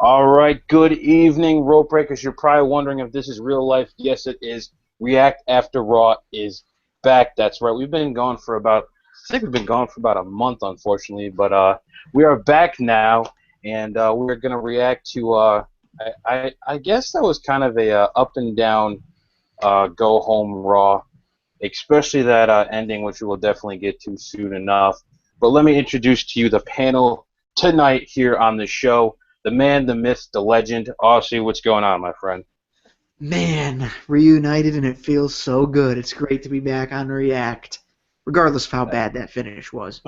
All right, good evening, Rope Breakers. You're probably wondering if this is real life. Yes, it is. React After Raw is back. That's right. I think we've been gone for about a month, unfortunately, but we are back now, and we're gonna react to. I guess that was kind of a up and down go home Raw, especially that ending, which we will definitely get to soon enough. But let me introduce to you the panel tonight here on the show. The man, the myth, the legend. Aussie, what's going on, my friend? Man, reunited and it feels so good. It's great to be back on React, regardless of how bad that finish was.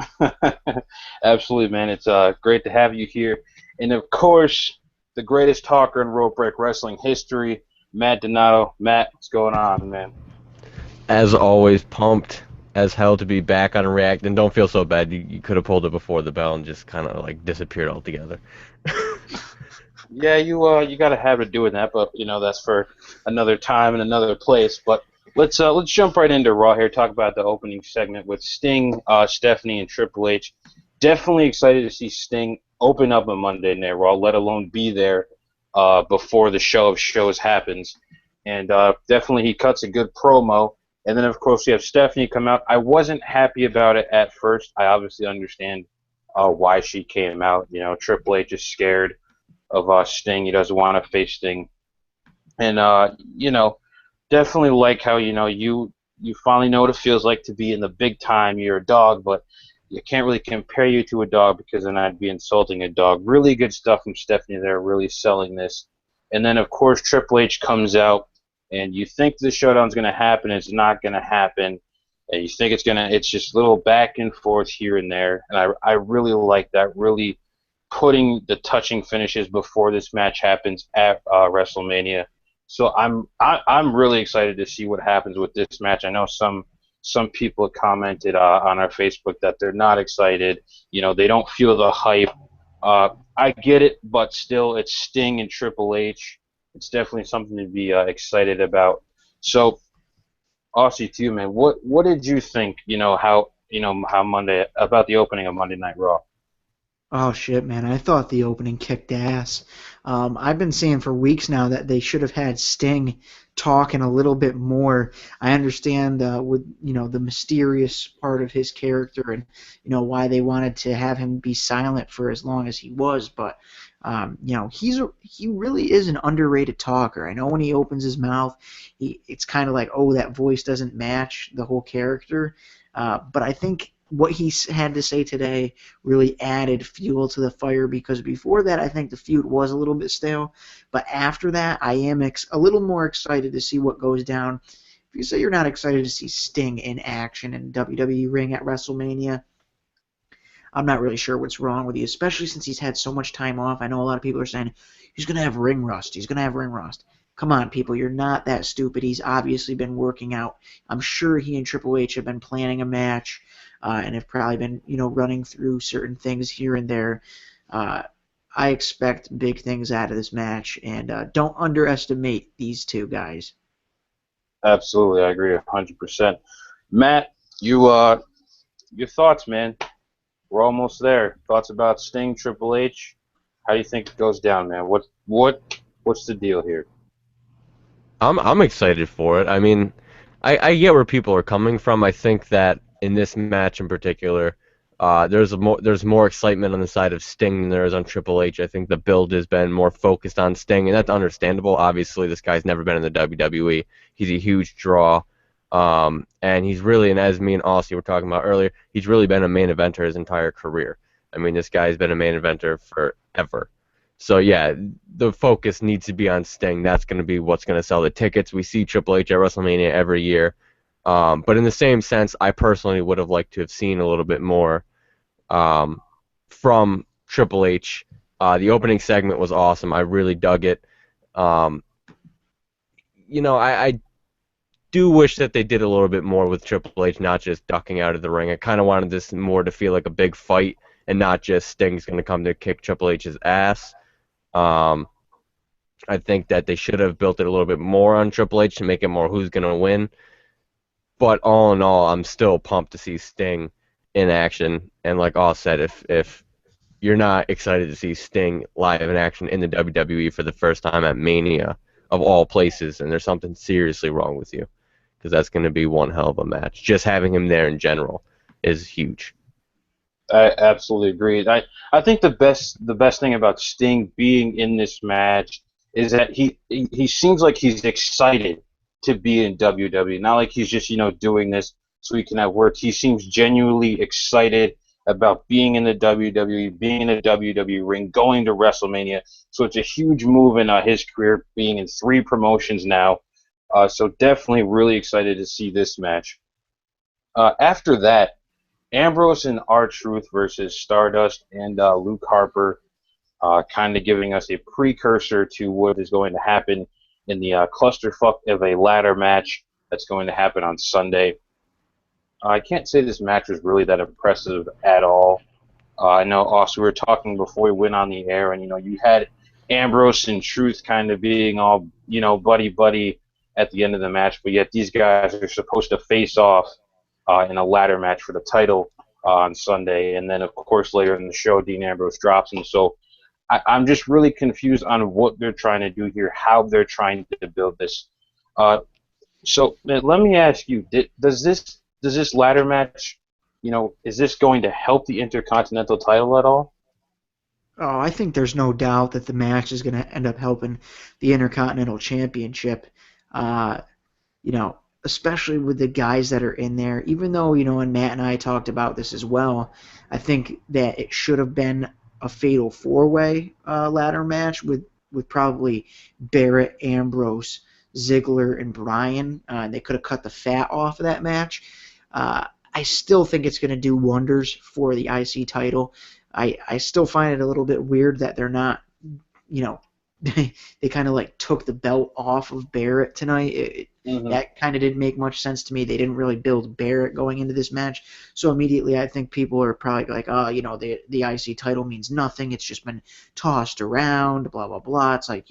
Absolutely, man. It's great to have you here. And of course, the greatest talker in rope break wrestling history, Matt Donato. Matt, what's going on, man? As always, pumped as hell to be back on React, and don't feel so bad. You could have pulled it before the bell and just kind of like disappeared altogether. Yeah, you got a habit of doing that, but that's for another time and another place. But let's jump right into Raw here. Talk about the opening segment with Sting, Stephanie, and Triple H. Definitely excited to see Sting open up a Monday Night Raw, let alone be there before the show of shows happens. And definitely he cuts a good promo. And then of course we have Stephanie come out. I wasn't happy about it at first. I obviously understand why she came out. Triple H is scared of Sting. He doesn't want to face Sting, and definitely like how you finally know what it feels like to be in the big time. You're a dog, but you can't really compare you to a dog because then I'd be insulting a dog. Really good stuff from Stephanie there, really selling this. And then of course Triple H comes out, and you think the showdown's going to happen, it's not going to happen. And you think it's just little back and forth here and there, and I really like that. Really putting the touching finishes before this match happens at WrestleMania. So I'm really excited to see what happens with this match. I know some people commented on our Facebook that they're not excited. They don't feel the hype. I get it, but still, it's Sting and Triple H. It's definitely something to be excited about. So, Aussie, to you, man, what did you think? How Monday about the opening of Monday Night Raw? Oh shit, man! I thought the opening kicked ass. I've been saying for weeks now that they should have had Sting talking a little bit more. I understand with the mysterious part of his character and why they wanted to have him be silent for as long as he was, but he really is an underrated talker. I know when he opens his mouth, it's kind of like, oh, that voice doesn't match the whole character, but I think what he had to say today really added fuel to the fire, because before that I think the feud was a little bit stale, but after that I am a little more excited to see what goes down. If you say you're not excited to see Sting in action in WWE ring at WrestleMania, I'm not really sure what's wrong with you, especially since he's had so much time off. I know a lot of people are saying he's going to have ring rust. He's going to have ring rust. Come on, people, you're not that stupid. He's obviously been working out. I'm sure he and Triple H have been planning a match and have probably been, running through certain things here and there. Uh, I expect big things out of this match, and don't underestimate these two guys. Absolutely, I agree 100%. Matt, your thoughts, man? We're almost there. Thoughts about Sting, Triple H? How do you think it goes down, man? What's the deal here? I'm excited for it. I mean, I get where people are coming from. I think that in this match in particular, there's more excitement on the side of Sting than there is on Triple H. I think the build has been more focused on Sting, and that's understandable. Obviously, this guy's never been in the WWE. He's a huge draw, and he's really, and as me and Aussie were talking about earlier, he's really been a main eventer his entire career. I mean, this guy's been a main eventer forever. So yeah, the focus needs to be on Sting. That's going to be what's going to sell the tickets. We see Triple H at WrestleMania every year. But in the same sense, I personally would have liked to have seen a little bit more from Triple H. The opening segment was awesome. I really dug it. Um, I do wish that they did a little bit more with Triple H, not just ducking out of the ring. I kind of wanted this more to feel like a big fight and not just Sting's going to come to kick Triple H's ass. Um, I think that they should have built it a little bit more on Triple H to make it more who's going to win. But all in all, I'm still pumped to see Sting in action. And like All said, if you're not excited to see Sting live in action in the WWE for the first time at Mania of all places, and there's something seriously wrong with you, because that's going to be one hell of a match. Just having him there in general is huge. I absolutely agree. I think the best thing about Sting being in this match is that he seems like he's excited to be in WWE. Not like he's just doing this so he can have work. He seems genuinely excited about being in the WWE, being in the WWE ring, going to WrestleMania. So it's a huge move in his career, being in 3 promotions now. So definitely really excited to see this match. After that, Ambrose and R-Truth versus Stardust and Luke Harper, kind of giving us a precursor to what is going to happen in the clusterfuck of a ladder match that's going to happen on Sunday. I can't say this match was really that impressive at all. I know also we were talking before we went on the air, and you had Ambrose and Truth kind of being all buddy buddy at the end of the match, but yet these guys are supposed to face off in a ladder match for the title on Sunday, and then of course later in the show Dean Ambrose drops him. So I'm just really confused on what they're trying to do here, how they're trying to build this. Uh, so let me ask you: does this ladder match, is this going to help the Intercontinental title at all? Oh, I think there's no doubt that the match is going to end up helping the Intercontinental Championship. Uh, you know, especially with the guys that are in there. Even though, and Matt and I talked about this as well, I think that it should have been a fatal four-way ladder match with probably Barrett, Ambrose, Ziggler, and Bryan. They could have cut the fat off of that match. I still think it's going to do wonders for the IC title. I still find it a little bit weird that they're not, they kind of like took the belt off of Barrett tonight. Mm-hmm. That kind of didn't make much sense to me. They didn't really build Barrett going into this match. So immediately I think people are probably like, oh, the IC title means nothing. It's just been tossed around, blah, blah, blah. It's like,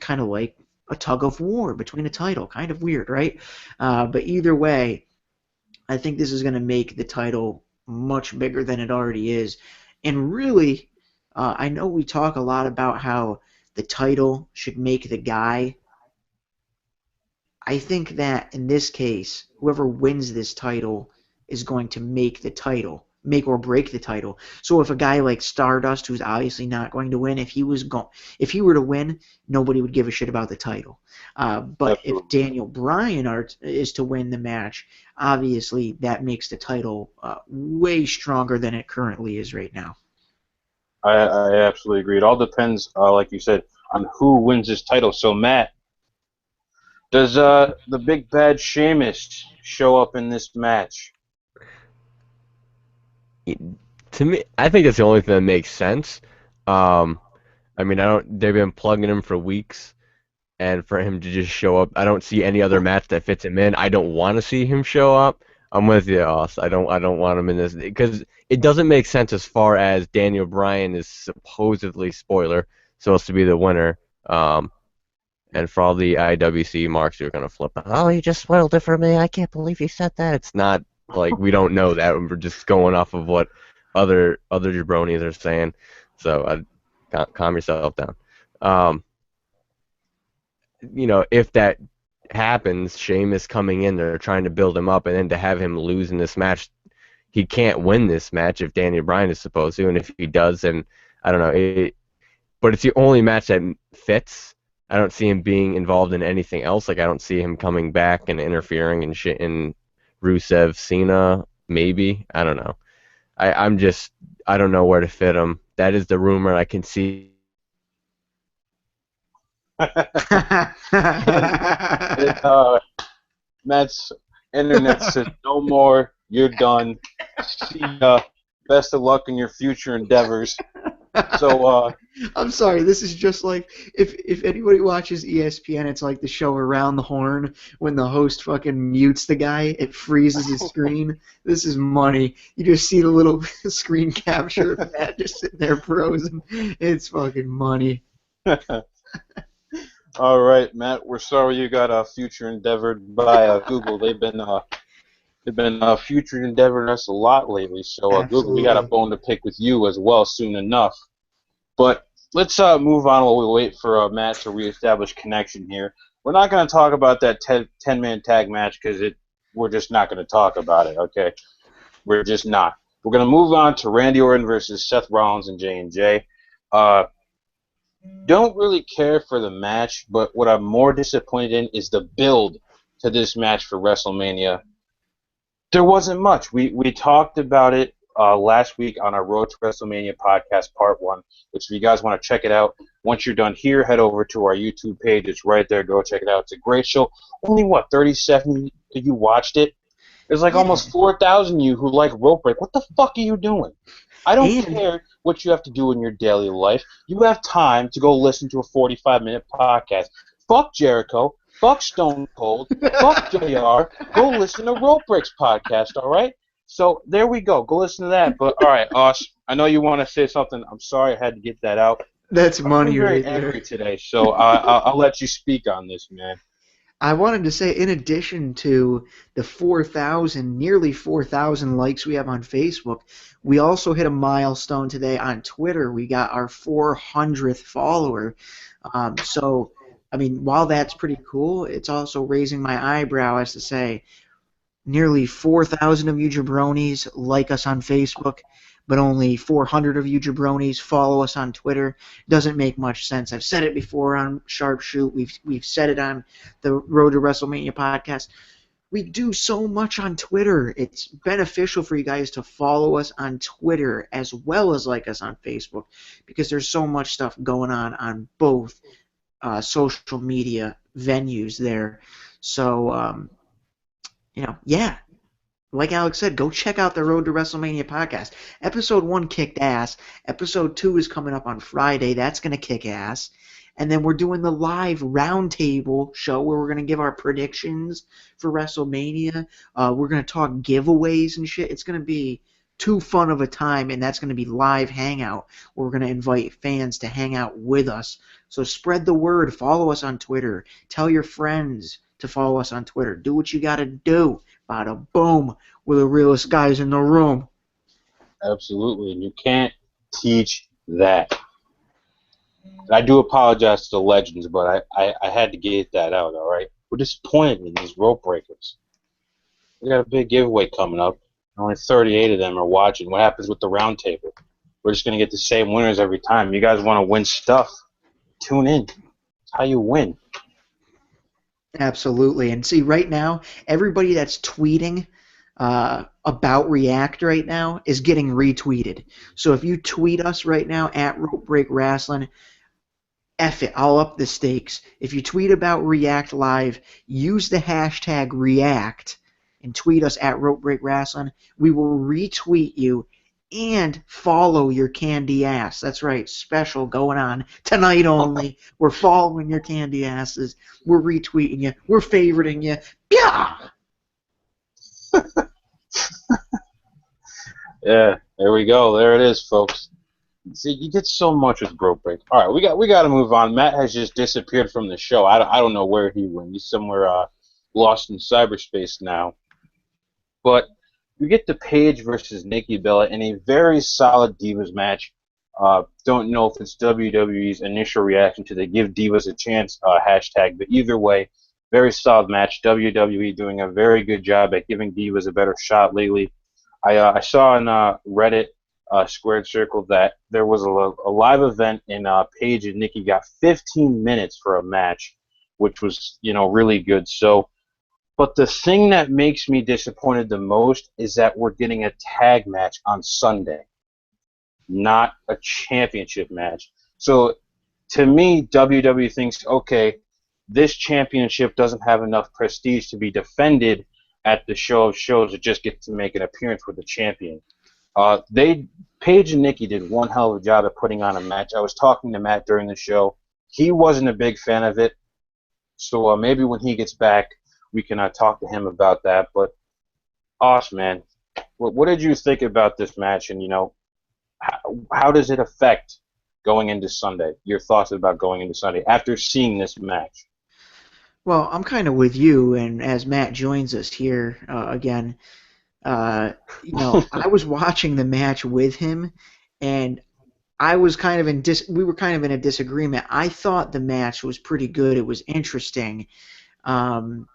kind of like a tug of war between a title. Kind of weird, right? But either way, I think this is going to make the title much bigger than it already is. And really, I know we talk a lot about how the title should make the guy. I think that in this case, whoever wins this title is going to make the title, make or break the title. So if a guy like Stardust, who's obviously not going to win, if he were to win, nobody would give a shit about the title. But Absolutely. if Daniel Bryan is to win the match, obviously that makes the title way stronger than it currently is right now. I absolutely agree. It all depends, like you said, on who wins this title. So Matt, does the big bad Sheamus show up in this match? To me, I think that's the only thing that makes sense. I mean, they've been plugging him for weeks, and for him to just show up, I don't see any other match that fits him in. I don't want to see him show up. I'm with you, Oz. I don't want him in this because it doesn't make sense as far as Daniel Bryan is supposedly spoiler supposed to be the winner. And for all the IWC marks who are gonna flip out, oh, he just spoiled it for me. I can't believe he said that. It's not like we don't know that. We're just going off of what other jabronis are saying. So calm yourself down. If that happens, Sheamus coming in, they're trying to build him up, and then to have him lose in this match, he can't win this match if Daniel Bryan is supposed to, and if he does, then I don't know. But it's the only match that fits. I don't see him being involved in anything else. Like I don't see him coming back and interfering in shit in Rusev, Cena, maybe. I don't know. I don't know where to fit him. That is the rumor. I can see. Matt's internet says no more. You're done. See ya. Best of luck in your future endeavors. So, I'm sorry, this is just like if anybody watches ESPN, it's like the show Around the Horn when the host fucking mutes the guy, it freezes his screen. This is money. You just see the little screen capture of that just sitting there frozen. It's fucking money. all right, Matt. We're sorry you got a future endeavored by Google. They've been They've been featured endeavoring us a lot lately, so Google, we got a Absolutely. bone to pick with you as well soon enough. But let's move on while we wait for Matt to reestablish connection here. We're not going to talk about that 10-man tag match because we're just not going to talk about it, okay? We're just not. We're going to move on to Randy Orton versus Seth Rollins and J&J. Uh, don't really care for the match, but what I'm more disappointed in is the build to this match for WrestleMania. There wasn't much. We talked about it last week on our Road to WrestleMania podcast, Part 1, which if you guys want to check it out, once you're done here, head over to our YouTube page. It's right there. Go check it out. It's a great show. Only, 37 of you watched it? There's like Yeah. almost 4,000 you who like rope break. What the fuck are you doing? I don't And care what you have to do in your daily life. You have time to go listen to a 45-minute podcast. Fuck Jericho. Fuck Stone Cold. Fuck JR. Go listen to Rope Breaks podcast, all right? So there we go. Go listen to that. But all right, Osh, I know you want to say something. I'm sorry I had to get that out. that's I'm feeling money very right there. angry today, so I'll let you speak on this, man. I wanted to say, in addition to the 4,000, nearly 4,000 likes we have on Facebook, we also hit a milestone today on Twitter. We got our 400th follower. So, I mean, while that's pretty cool, it's also raising my eyebrow as to say, nearly 4,000 of you jabronis like us on Facebook, but only 400 of you jabronis follow us on Twitter. Doesn't make much sense. I've said it before on Sharpshoot. We've said it on the Road to WrestleMania podcast. We do so much on Twitter. It's beneficial for you guys to follow us on Twitter as well as like us on Facebook because there's so much stuff going on both social media venues there. So, yeah, like Alex said, go check out the Road to WrestleMania podcast. Episode 1 kicked ass. Episode 2 is coming up on Friday. That's going to kick ass. And then we're doing the live roundtable show where we're going to give our predictions for WrestleMania. We're going to talk giveaways and shit. It's going to be too fun of a time, and that's going to be live hangout where we're going to invite fans to hang out with us. So spread the word. Follow us on Twitter. Tell your friends to follow us on Twitter. Do what you got to do. Bada boom. We're the realest guys in the room. Absolutely, and you can't teach that. I do apologize to the legends, but I had to get that out, all right? We're disappointed in these rope breakers. We got a big giveaway coming up. Only 38 of them are watching. What happens with the round table? We're just going to get the same winners every time. You guys want to win stuff? Tune in. It's how you win. Absolutely. And see, right now, everybody that's tweeting about React right now is getting retweeted. So if you tweet us right now at Rope Break Wrestling, F it, I'll up the stakes. If you tweet about React Live, use the hashtag React and tweet us at Rope Break Wrestling. We will retweet you and follow your candy ass. That's right, special going on tonight only. We're following your candy asses. We're retweeting you. We're favoriting you. Yeah. Yeah, there we go. There it is, folks. See, you get so much with rope break. All right, we got to move on. Matt has just disappeared from the show. I don't know where he went. He's somewhere lost in cyberspace now. But you get the Paige versus Nikki Bella in a very solid Divas match. Don't know if it's WWE's initial reaction to the Give Divas a Chance hashtag, but either way, very solid match. WWE doing a very good job at giving Divas a better shot lately. I saw on Reddit Squared Circle that there was a live event and Paige and Nikki got 15 minutes for a match, which was really good. So. But the thing that makes me disappointed the most is that we're getting a tag match on Sunday, not a championship match. So to me, WWE thinks, okay, this championship doesn't have enough prestige to be defended at the show of shows. It just gets to make an appearance with the champion. Paige and Nikki did one hell of a job at putting on a match. I was talking to Matt during the show. He wasn't a big fan of it. So maybe when he gets back, we can talk to him about that. But, man, what did you think about this match? And, how does it affect going into Sunday? Your thoughts about going into Sunday after seeing this match? Well, I'm kind of with you, and as Matt joins us here again, I was watching the match with him, and I was kind of we were kind of in a disagreement. I thought the match was pretty good. It was interesting. Um,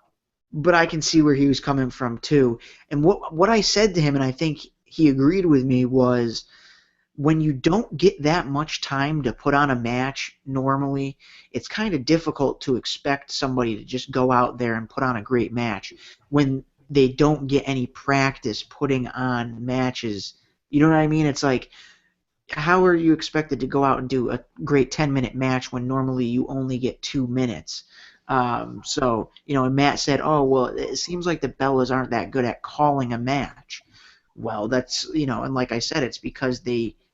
but I can see where he was coming from too. And what I said to him, and I think he agreed with me, was when you don't get that much time to put on a match normally, it's kind of difficult to expect somebody to just go out there and put on a great match when they don't get any practice putting on matches. You know what I mean? It's like, how are you expected to go out and do a great 10-minute match when normally you only get 2 minutes? And Matt said, oh, well, it seems like the Bellas aren't that good at calling a match. Well, and like I said, it's because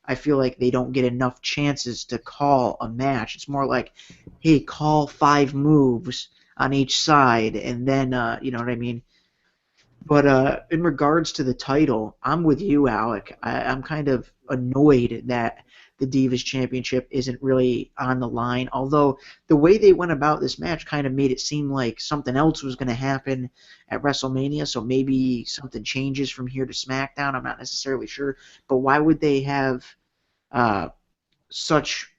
I feel like they don't get enough chances to call a match. It's more like, hey, call 5 moves on each side, and then, you know what I mean? But in regards to the title, I'm with you, Alec. I'm kind of annoyed that the Divas Championship isn't really on the line. Although the way they went about this match kind of made it seem like something else was going to happen at WrestleMania. So maybe something changes from here to SmackDown. I'm not necessarily sure. But why would they have uh, such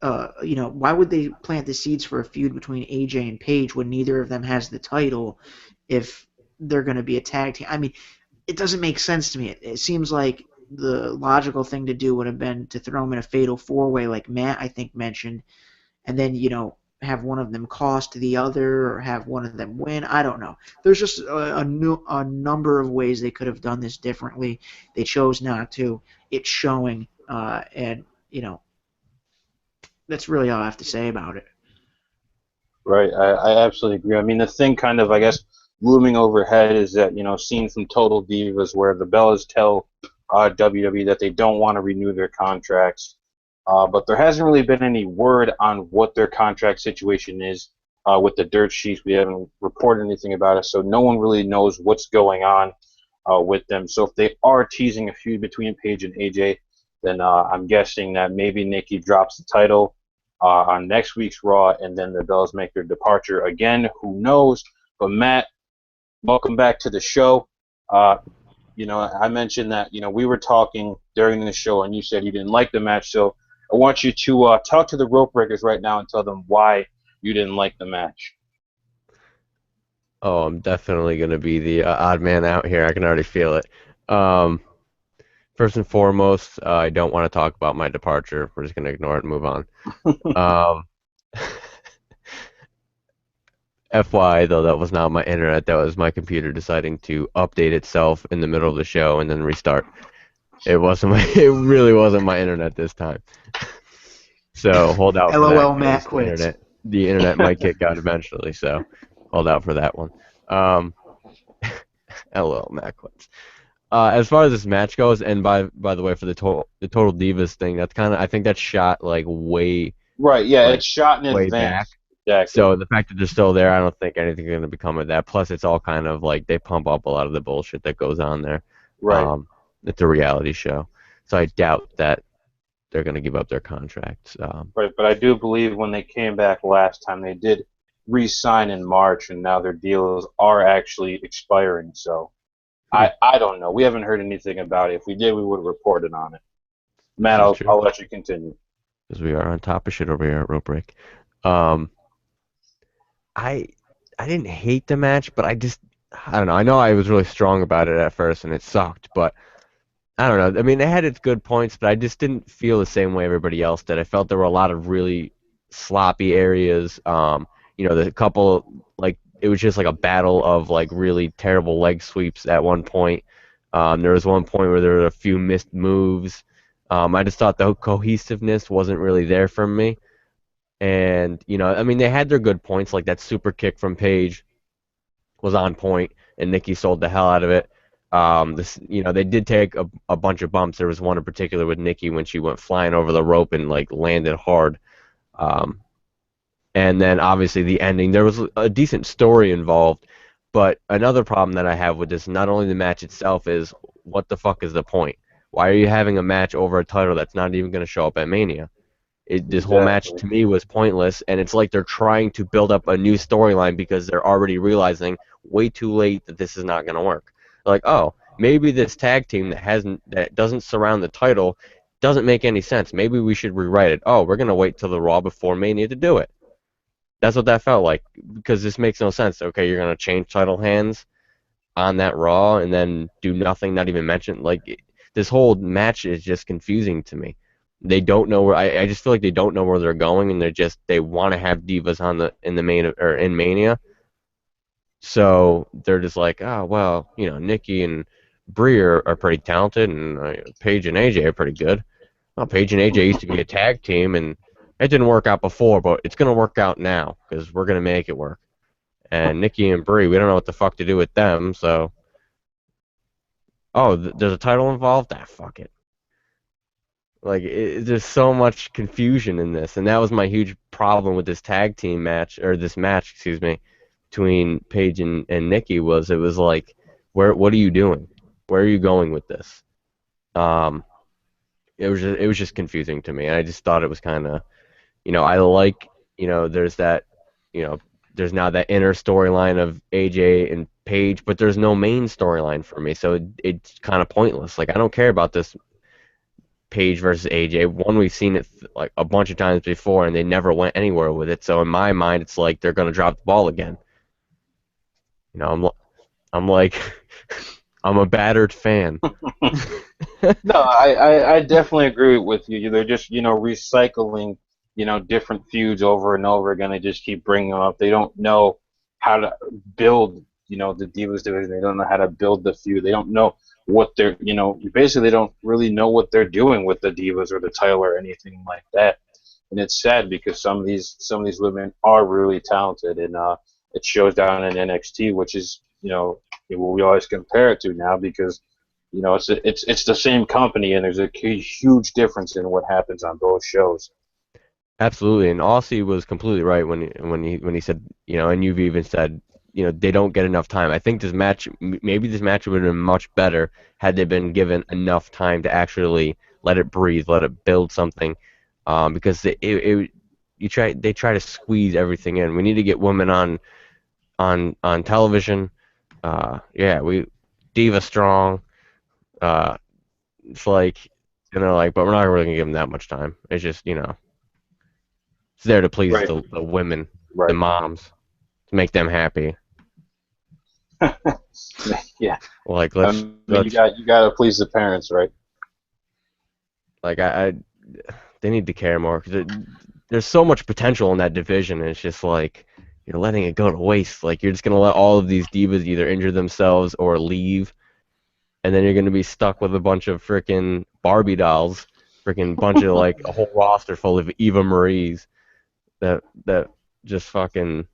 why would they plant the seeds for a feud between AJ and Paige when neither of them has the title if they're going to be a tag team? I mean, it doesn't make sense to me. It seems like the logical thing to do would have been to throw them in a fatal four-way like Matt, I think, mentioned, and then, have one of them cost the other or have one of them win. I don't know. There's just a number of ways they could have done this differently. They chose not to. It's showing, and, that's really all I have to say about it. Right, I absolutely agree. I mean, the thing kind of, I guess, looming overhead is that, seen from Total Divas where the Bellas tell WWE that they don't want to renew their contracts, but there hasn't really been any word on what their contract situation is with the dirt sheets. We haven't reported anything about it, so no one really knows what's going on with them. So if they are teasing a feud between Paige and AJ, then I'm guessing that maybe Nikki drops the title on next week's Raw, and then the Bellas make their departure again. Who knows? But Matt, welcome back to the show. Uh, I mentioned that we were talking during the show, and you said you didn't like the match. So I want you to talk to the rope breakers right now and tell them why you didn't like the match. Oh, I'm definitely going to be the odd man out here. I can already feel it. Um, First and foremost, I don't want to talk about my departure. We're just going to ignore it and move on. Um, FYI, though, that was not my internet. That was my computer deciding to update itself in the middle of the show and then restart. It wasn't. It really wasn't my internet this time. So hold out for LOL, that. Matt 'Cause quits. The internet might kick out eventually. So hold out for that one. Um, LOL, Matt quits. As far as this match goes, and by the way, for the total Divas thing, that's kind of, I think that's shot like Right, yeah, like it's shot in way back. advance. Exactly. So the fact that they're still there, I don't think anything's going to become of that. Plus, it's all kind of like they pump up a lot of the bullshit that goes on there. Right. It's a reality show, so I doubt that they're going to give up their contracts. Right, but I do believe when they came back last time, they did re-sign in March, and now their deals are actually expiring. So I don't know. We haven't heard anything about it. If we did, we would have reported on it. Matt, This is I'll true, let you continue. because we are on top of shit over here at Rope Break. Um, I I didn't hate the match, but I don't know. I know I was really strong about it at first, and it sucked, but I don't know. I mean, it had its good points, but I just didn't feel the same way everybody else did. I felt there were a lot of really sloppy areas. The couple, like, it was just like a battle of like really terrible leg sweeps at one point. There was one point where there were a few missed moves. I just thought the cohesiveness wasn't really there for me. And, I mean, they had their good points, like that super kick from Paige was on point, and Nikki sold the hell out of it. They did take a bunch of bumps. There was one in particular with Nikki when she went flying over the rope and like landed hard. Um, and then obviously the ending. There was a decent story involved, but another problem that I have with this, not only the match itself, is what the fuck is the point? Why are you having a match over a title that's not even going to show up at Mania? This whole match Exactly. to me was pointless, and it's like they're trying to build up a new storyline because they're already realizing way too late that this is not going to work. Like, oh, maybe this tag team that doesn't surround the title doesn't make any sense. Maybe we should rewrite it. Oh, we're going to wait till the Raw before Mania to do it. That's what that felt like, because this makes no sense. Okay, you're going to change title hands on that Raw and then do nothing, not even mention. Like, this whole match is just confusing to me. They don't know where. I just feel like they don't know where they're going, and they want to have divas in the main or in Mania. So they're just like, oh well, Nikki and Brie are pretty talented, and Paige and AJ are pretty good. Well, Paige and AJ used to be a tag team, and it didn't work out before, but it's gonna work out now because we're gonna make it work. And Nikki and Brie, we don't know what the fuck to do with them, so. Oh, there's a title involved? Ah, fuck it. Like, there's so much confusion in this, and that was my huge problem with this tag team match, or this match, excuse me, between Paige and Nikki was it was like, what are you doing? Where are you going with this? Um, it was just confusing to me, and I just thought it was kind of, I like, there's that, you know, there's now that inner storyline of AJ and Paige, but there's no main storyline for me, so it's kind of pointless. Like, I don't care about this Paige versus AJ. One, we've seen it like a bunch of times before, and they never went anywhere with it. So in my mind, it's like they're gonna drop the ball again. I'm like, I'm a battered fan. No, I definitely agree with you. They're just, recycling, different feuds over and over again. They just keep bringing them up. They don't know how to build, the Divas division. They don't know how to build the feud. They don't know what they're, basically they don't really know what they're doing with the Divas or the title or anything like that. And it's sad because some of these women are really talented, and it shows down in NXT, which is, what we always compare it to now because it's the same company, and there's a huge difference in what happens on both shows. Absolutely, and Aussie was completely right when he said, and you've even said, they don't get enough time. I think maybe this match would have been much better had they been given enough time to actually let it breathe, let it build something, because they try to squeeze everything in. We need to get women on television. We Diva Strong. It's like, but we're not really gonna give them that much time. It's just, it's there to please Right, the women, the right. moms, to make them happy. Yeah. Like, I let's mean, you let's got you got to please the parents, right? like I they need to care more because there's so much potential in that division, and it's just like you're letting it go to waste. Like, you're just gonna let all of these divas either injure themselves or leave, and then you're gonna be stuck with a bunch of freaking Barbie dolls, freaking bunch of like a whole roster full of Eva Marie's that just fucking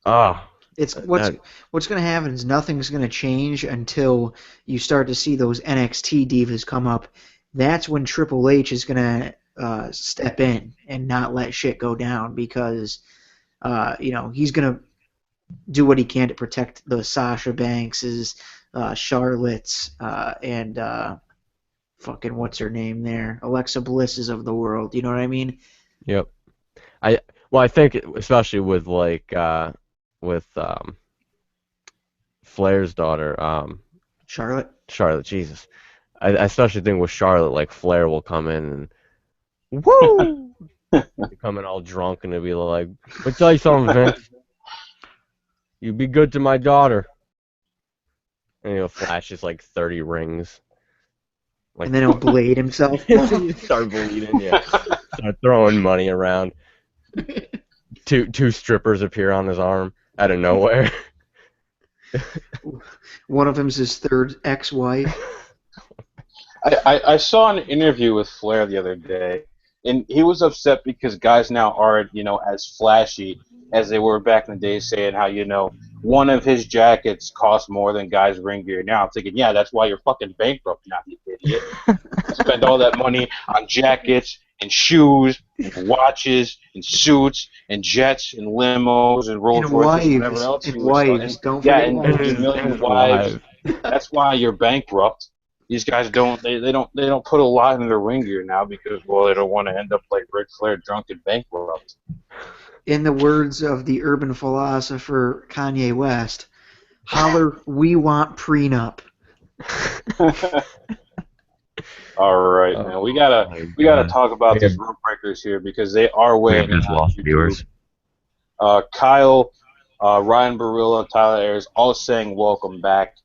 ah It's that what's going to happen is nothing's going to change until you start to see those NXT divas come up. That's when Triple H is going to step in and not let shit go down because he's going to do what he can to protect the Sasha Bankses, Charlotte's, and fucking what's her name there, Alexa Blisses of the world. You know what I mean? yep. I think especially with with Flair's daughter, Charlotte. Charlotte. Jesus, I especially think with Charlotte, like, Flair will come in and woo, come in all drunk and he'll be like, "Let me tell you something, Vince. You be good to my daughter." And he'll flash his like 30 rings, like And then he'll blade himself. start bleeding, yeah, start throwing money around. Two strippers appear on his arm out of nowhere. One of them's his third ex-wife. I saw an interview with Flair the other day, and he was upset because guys now aren't, as flashy as they were back in the day, saying how, one of his jackets costs more than guys' ring gear now. I'm thinking, yeah, that's why you're fucking bankrupt now, you idiot. Spend all that money on jackets and shoes and watches and suits and jets and limos and Rolls Royces, whatever else he was selling. Wives. Don't Yeah, forget and And his wives. his million wives. wife. That's why you're bankrupt. These guys don't put a lot in their ring gear now because well they don't want to end up like Ric Flair drunk and bankrupt. In the words of the urban philosopher Kanye West, holler, we want prenup. All right, man. Oh my We gotta god. talk about We have these rope breakers here because they are we have weighing in just on lost YouTube. viewers. Kyle, Ryan Barillo, Tyler Ayers, all saying welcome back.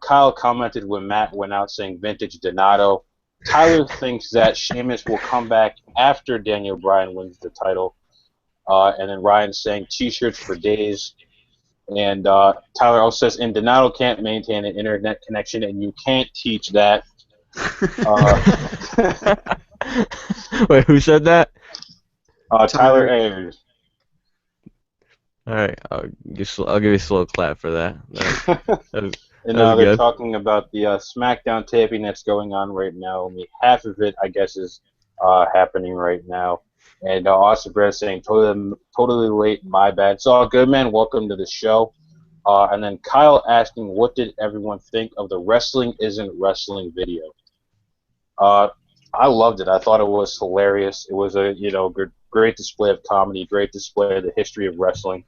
Kyle commented when Matt went out saying vintage Donato. Tyler thinks that Sheamus will come back after Daniel Bryan wins the title. And then Ryan saying T-shirts for days. And Tyler also says, and Donato can't maintain an internet connection, and you can't teach that. Wait, who said that? Tyler Tyler. Ayers. All right, I'll give you a slow clap for that. That And was they're good. talking about the SmackDown taping that's going on right now. Only half of it, I guess, is happening right now. And Austin Brett saying, totally late, my bad. It's all good, man. Welcome to the show. And then Kyle asking, what did everyone think of the Wrestling Isn't Wrestling video? Uh, I loved it. I thought it was hilarious. It was a great display of comedy, great display of the history of wrestling.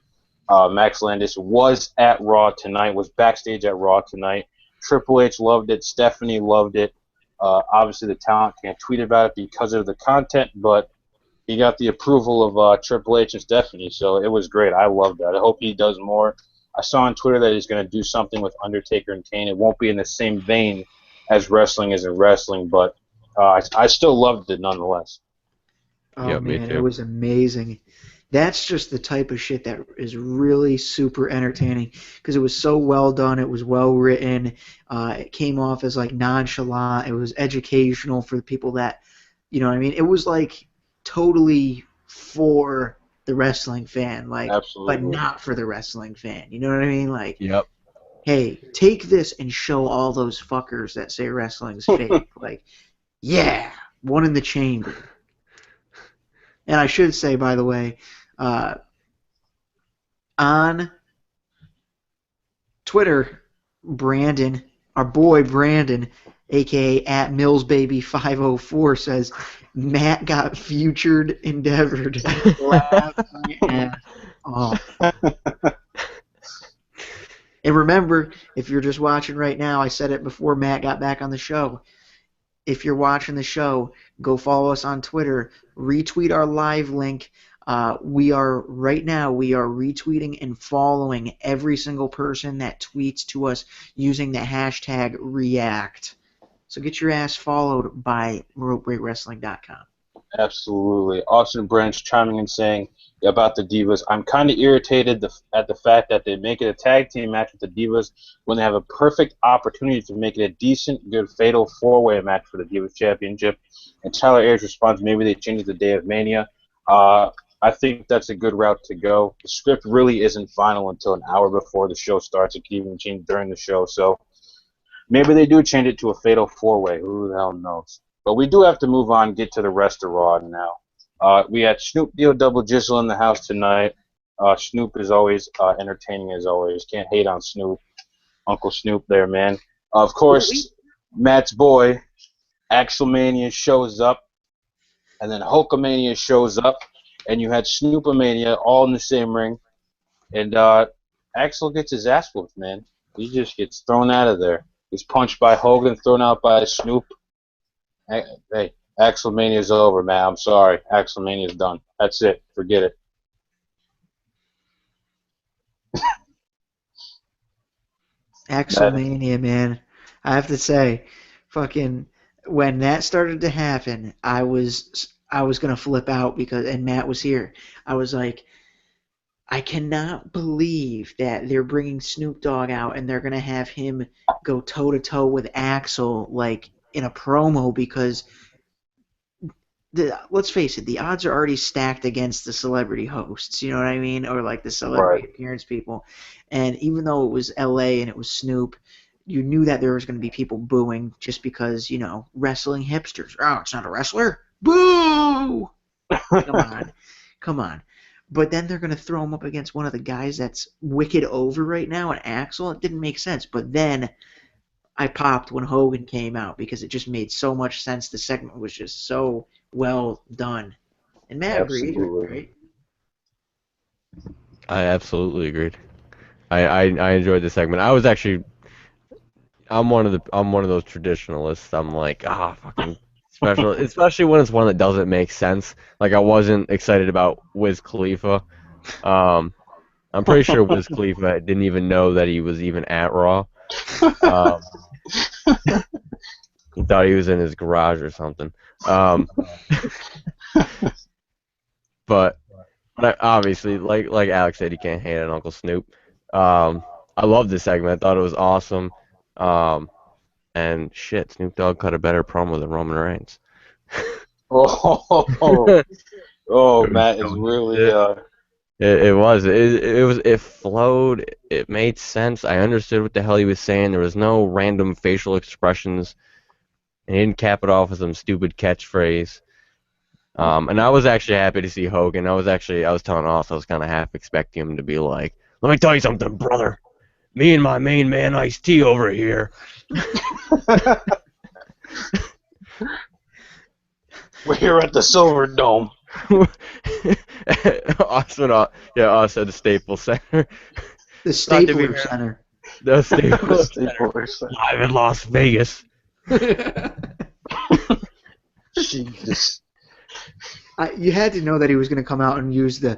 Max Landis was at Raw tonight, was backstage at Raw tonight. Triple H loved it. Stephanie loved it. Obviously, the talent can't tweet about it because of the content, but he got the approval of Triple H and Stephanie, so it was great. I loved that. I hope he does more. I saw on Twitter that he's going to do something with Undertaker and Kane. It won't be in the same vein as Wrestling Isn't Wrestling, but I still loved it nonetheless. Oh Yep, me man, it too. was amazing. That's just the type of shit that is really super entertaining because it was so well done. It was well written. It came off as like nonchalant. It was educational for the people that, you know what I mean? It was like totally for the wrestling fan, like, but Absolutely. not for the wrestling fan. You know what I mean? Like, Yep. hey, take this and show all those fuckers that say wrestling's fake. Like, yeah, one in the chamber. And I should say, by the way, uh, on Twitter, Brandon, our boy Brandon, aka at MillsBaby504, says Matt got futured endeavored. Laugh my ass off. And remember, if you're just watching right now, I said it before Matt got back on the show. If you're watching the show, go follow us on Twitter. Retweet our live link. We are retweeting and following every single person that tweets to us using the hashtag React. So get your ass followed by RopeBreakWrestling.com. Absolutely. Austin Branch chiming in saying about the Divas, I'm kind of irritated at the fact that they make it a tag team match with the Divas when they have a perfect opportunity to make it a decent, good, fatal four-way match for the Divas Championship. And Tyler Ayers responds, maybe they change the day of Mania. I think that's a good route to go. The script really isn't final until an hour before the show starts. It can even change during the show. So maybe they do change it to a fatal four-way. Who the hell knows? But we do have to move on, get to the rest of Raw now. We had Snoop Deal Double Jizzle in the house tonight. Snoop is always entertaining as always. Can't hate on Snoop. Uncle Snoop there, man. Of course, Matt's boy, Axelmania shows up, and then Hulkamania shows up, and you had Snoopomania all in the same ring. And Axel gets his ass whooped, man. He just gets thrown out of there. He's punched by Hogan, thrown out by Snoop. Hey, Axelmania's over, man. I'm sorry. Axelmania's done. That's it. Forget it. That, Axelmania, man. I have to say, fucking, when that started to happen, I was gonna flip out because and Matt was here. I was like, I cannot believe that they're bringing Snoop Dogg out and they're gonna have him go toe to toe with Axel like in a promo because let's face it, the odds are already stacked against the celebrity hosts, you know what I mean, or like the right. celebrity appearance people. And even though it was L.A. and it was Snoop, you knew that there was going to be people booing just because wrestling hipsters. Oh, it's not a wrestler. Boo! Come on, come on. But then they're going to throw him up against one of the guys that's wicked over right now, and Axel. It didn't make sense. But then I popped when Hogan came out because it just made so much sense. The segment was just so well done. And Matt agreed, Absolutely. right? I absolutely agreed. I enjoyed the segment. I was actually I'm one of those traditionalists. I'm like, fucking special, especially when it's one that doesn't make sense. Like I wasn't excited about Wiz Khalifa. Um, I'm pretty sure Wiz Khalifa didn't even know that he was even at Raw. Um, he thought he was in his garage or something. Um, but obviously, like Alex said, he can't hate on Uncle Snoop. I loved this segment. I thought it was awesome. Um, and shit, Snoop Dogg cut a better promo than Roman Reigns. Oh, oh, It was Matt is so really shit. It flowed. It made sense. I understood what the hell he was saying. There was no random facial expressions. And he didn't cap it off with some stupid catchphrase. And I was actually happy to see Hogan. I was telling Oz I was kind of half expecting him to be like, "Let me tell you something, brother. Me and my main man Ice-T over here." We're here at the Silver Dome. Us at the Staples Center. The Not to be Stapler fair. Center. The Staples Center. Staples. Live in Las Vegas. Jesus. You had to know that he was going to come out and use the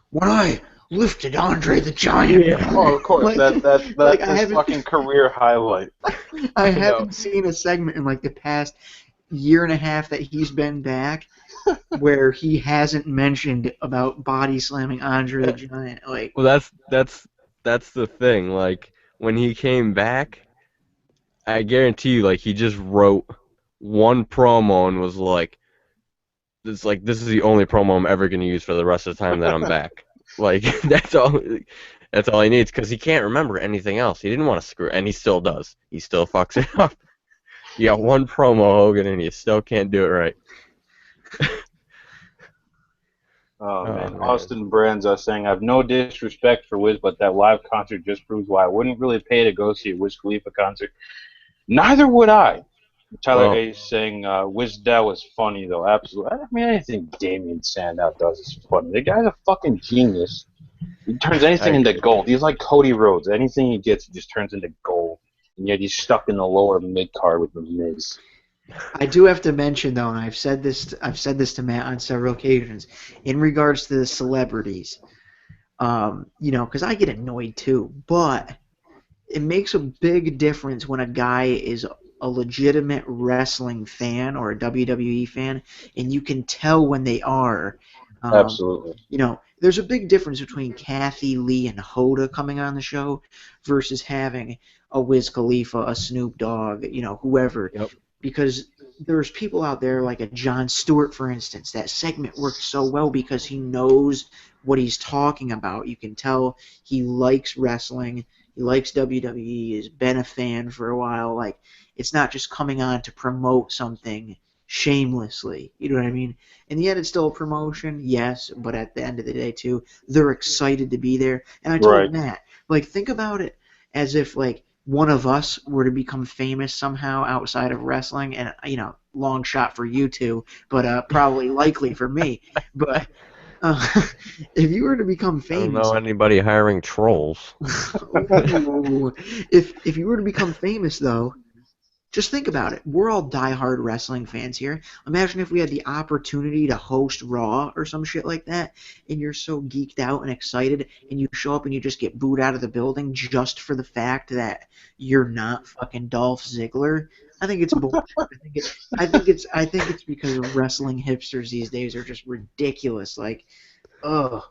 "when I lifted Andre the Giant." Yeah. Oh, of course. Like- That's like, I his haven't- fucking career highlight. I know. haven't seen a segment in like the past year and a half that he's been back where he hasn't mentioned about body slamming Andre the Giant. Like, Well, that's the thing. Like when he came back, I guarantee you, like he just wrote one promo and was like, this is the only promo I'm ever gonna use for the rest of the time that I'm back." Like that's all. That's all he needs because he can't remember anything else. He didn't want to screw, and he still does. He still fucks it up. You got one promo, Hogan, and you still can't do it right. Oh, man. Man. Austin Brands saying, I have no disrespect for Wiz, but that live concert just proves why I wouldn't really pay to go see a Wiz Khalifa concert. Neither would I. Tyler Well, A saying, Wiz Dad was funny, though. Absolutely. I mean, anything Damien Sandow does is funny. The guy's a fucking genius. He turns anything into gold. He's like Cody Rhodes. Anything he gets, he just turns into gold. And yet he's stuck in the lower mid-card with the Miz. I do have to mention though, and I've said this to Matt on several occasions, in regards to the celebrities, because I get annoyed too, but it makes a big difference when a guy is a legitimate wrestling fan or a WWE fan, and you can tell when they are. Absolutely. There's a big difference between Kathy Lee and Hoda coming on the show versus having a Wiz Khalifa, a Snoop Dogg, whoever. Yep. Because there's people out there like a Jon Stewart, for instance. That segment worked so well because he knows what he's talking about. You can tell he likes wrestling. He likes WWE. He's been a fan for a while. Like, it's not just coming on to promote something shamelessly. You know what I mean? And yet it's still a promotion, yes, but at the end of the day, too, they're excited to be there. And I told Right. Matt, like, think about it as if, like, one of us were to become famous somehow outside of wrestling, and, long shot for you two, but probably likely for me. But if you were to become I don't famous, know anybody hiring trolls. ooh, if you were to become famous, though, just think about it. We're all diehard wrestling fans here. Imagine if we had the opportunity to host Raw or some shit like that, and you're so geeked out and excited, and you show up and you just get booed out of the building just for the fact that you're not fucking Dolph Ziggler. I think it's bullshit. I think it's because wrestling hipsters these days are just ridiculous. Like, oh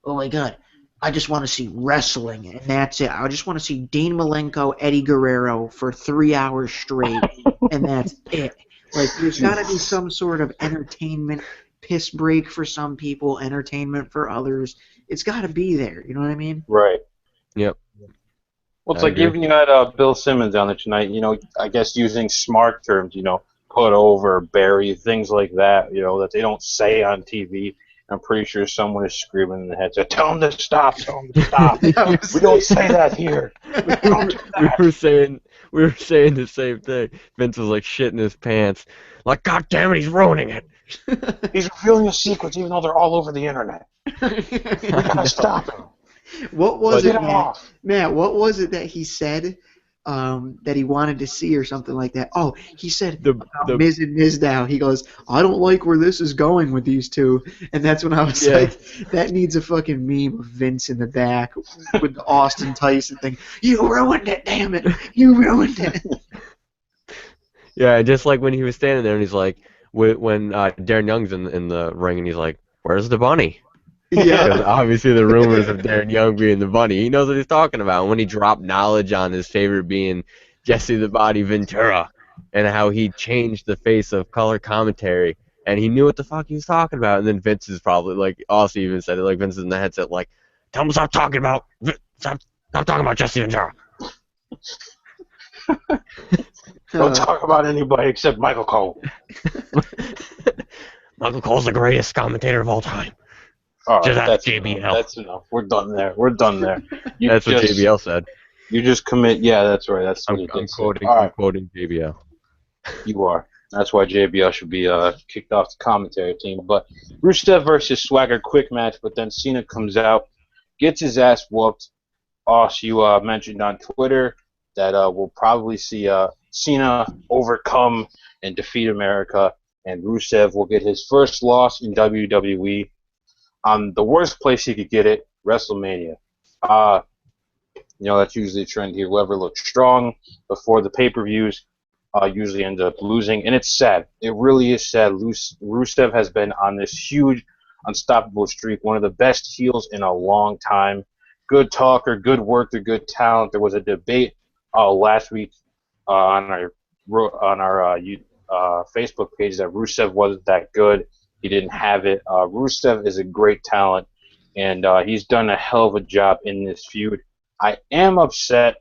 my god. I just want to see wrestling, and that's it. I just want to see Dean Malenko, Eddie Guerrero for 3 hours straight, and that's it. Like, there's got to be some sort of entertainment, piss break for some people, entertainment for others. It's got to be there. You know what I mean? Right. Yep. Well, it's I like agree. even you had Bill Simmons on there tonight, I guess using smart terms, put over, bury, things like that, that they don't say on TV. I'm pretty sure someone is screaming in the headset, tell them to stop, tell them to stop. We don't say that here. We don't do that. We were saying the same thing. Vince was like shitting his pants. Like, God damn it, he's ruining it. He's revealing his secrets even though they're all over the internet. We gotta stop him. What was Get it, him off. Matt, what was it that he said that he wanted to see or something like that? Oh, he said about The Miz and Mizdow. He goes, I don't like where this is going with these two. And that's when I was Yeah. like, that needs a fucking meme of Vince in the back with the Austin Tyson thing. You ruined it, damn it. You ruined it. Yeah, just like when he was standing there and he's like, when Darren Young's in the ring and he's like, "Where's the bunny?" Because Yeah. obviously the rumors of Darren Young being the bunny, he knows what he's talking about. And when he dropped knowledge on his favorite being Jesse the Body Ventura, and how he changed the face of color commentary, and he knew what the fuck he was talking about. And then Vince is probably like, also even said it, like Vince is in the headset, like, "Tell him stop talking about, stop talking about Jesse Ventura." Don't talk about anybody except Michael Cole. Michael Cole's the greatest commentator of all time. All Just right, ask that's JBL. enough. That's enough. We're done there. We're done there. That's what JBL said. You just commit. Yeah, that's right. That's what I'm he did say. quoting. All I'm right, quoting JBL. you are. That's why JBL should be kicked off the commentary team. But Rusev versus Swagger, quick match. But then Cena comes out, gets his ass whooped. Oss, you mentioned on Twitter that we'll probably see Cena overcome and defeat America, and Rusev will get his first loss in WWE on the worst place he could get it, WrestleMania. That's usually a trend here. Whoever looks strong before the pay-per-views usually ends up losing, and it's sad. It really is sad. Rusev has been on this huge, unstoppable streak, one of the best heels in a long time. Good talker, good worker, good talent. There was a debate last week on our Facebook page that Rusev wasn't that good. He didn't have it. Rusev is a great talent, and he's done a hell of a job in this feud. I am upset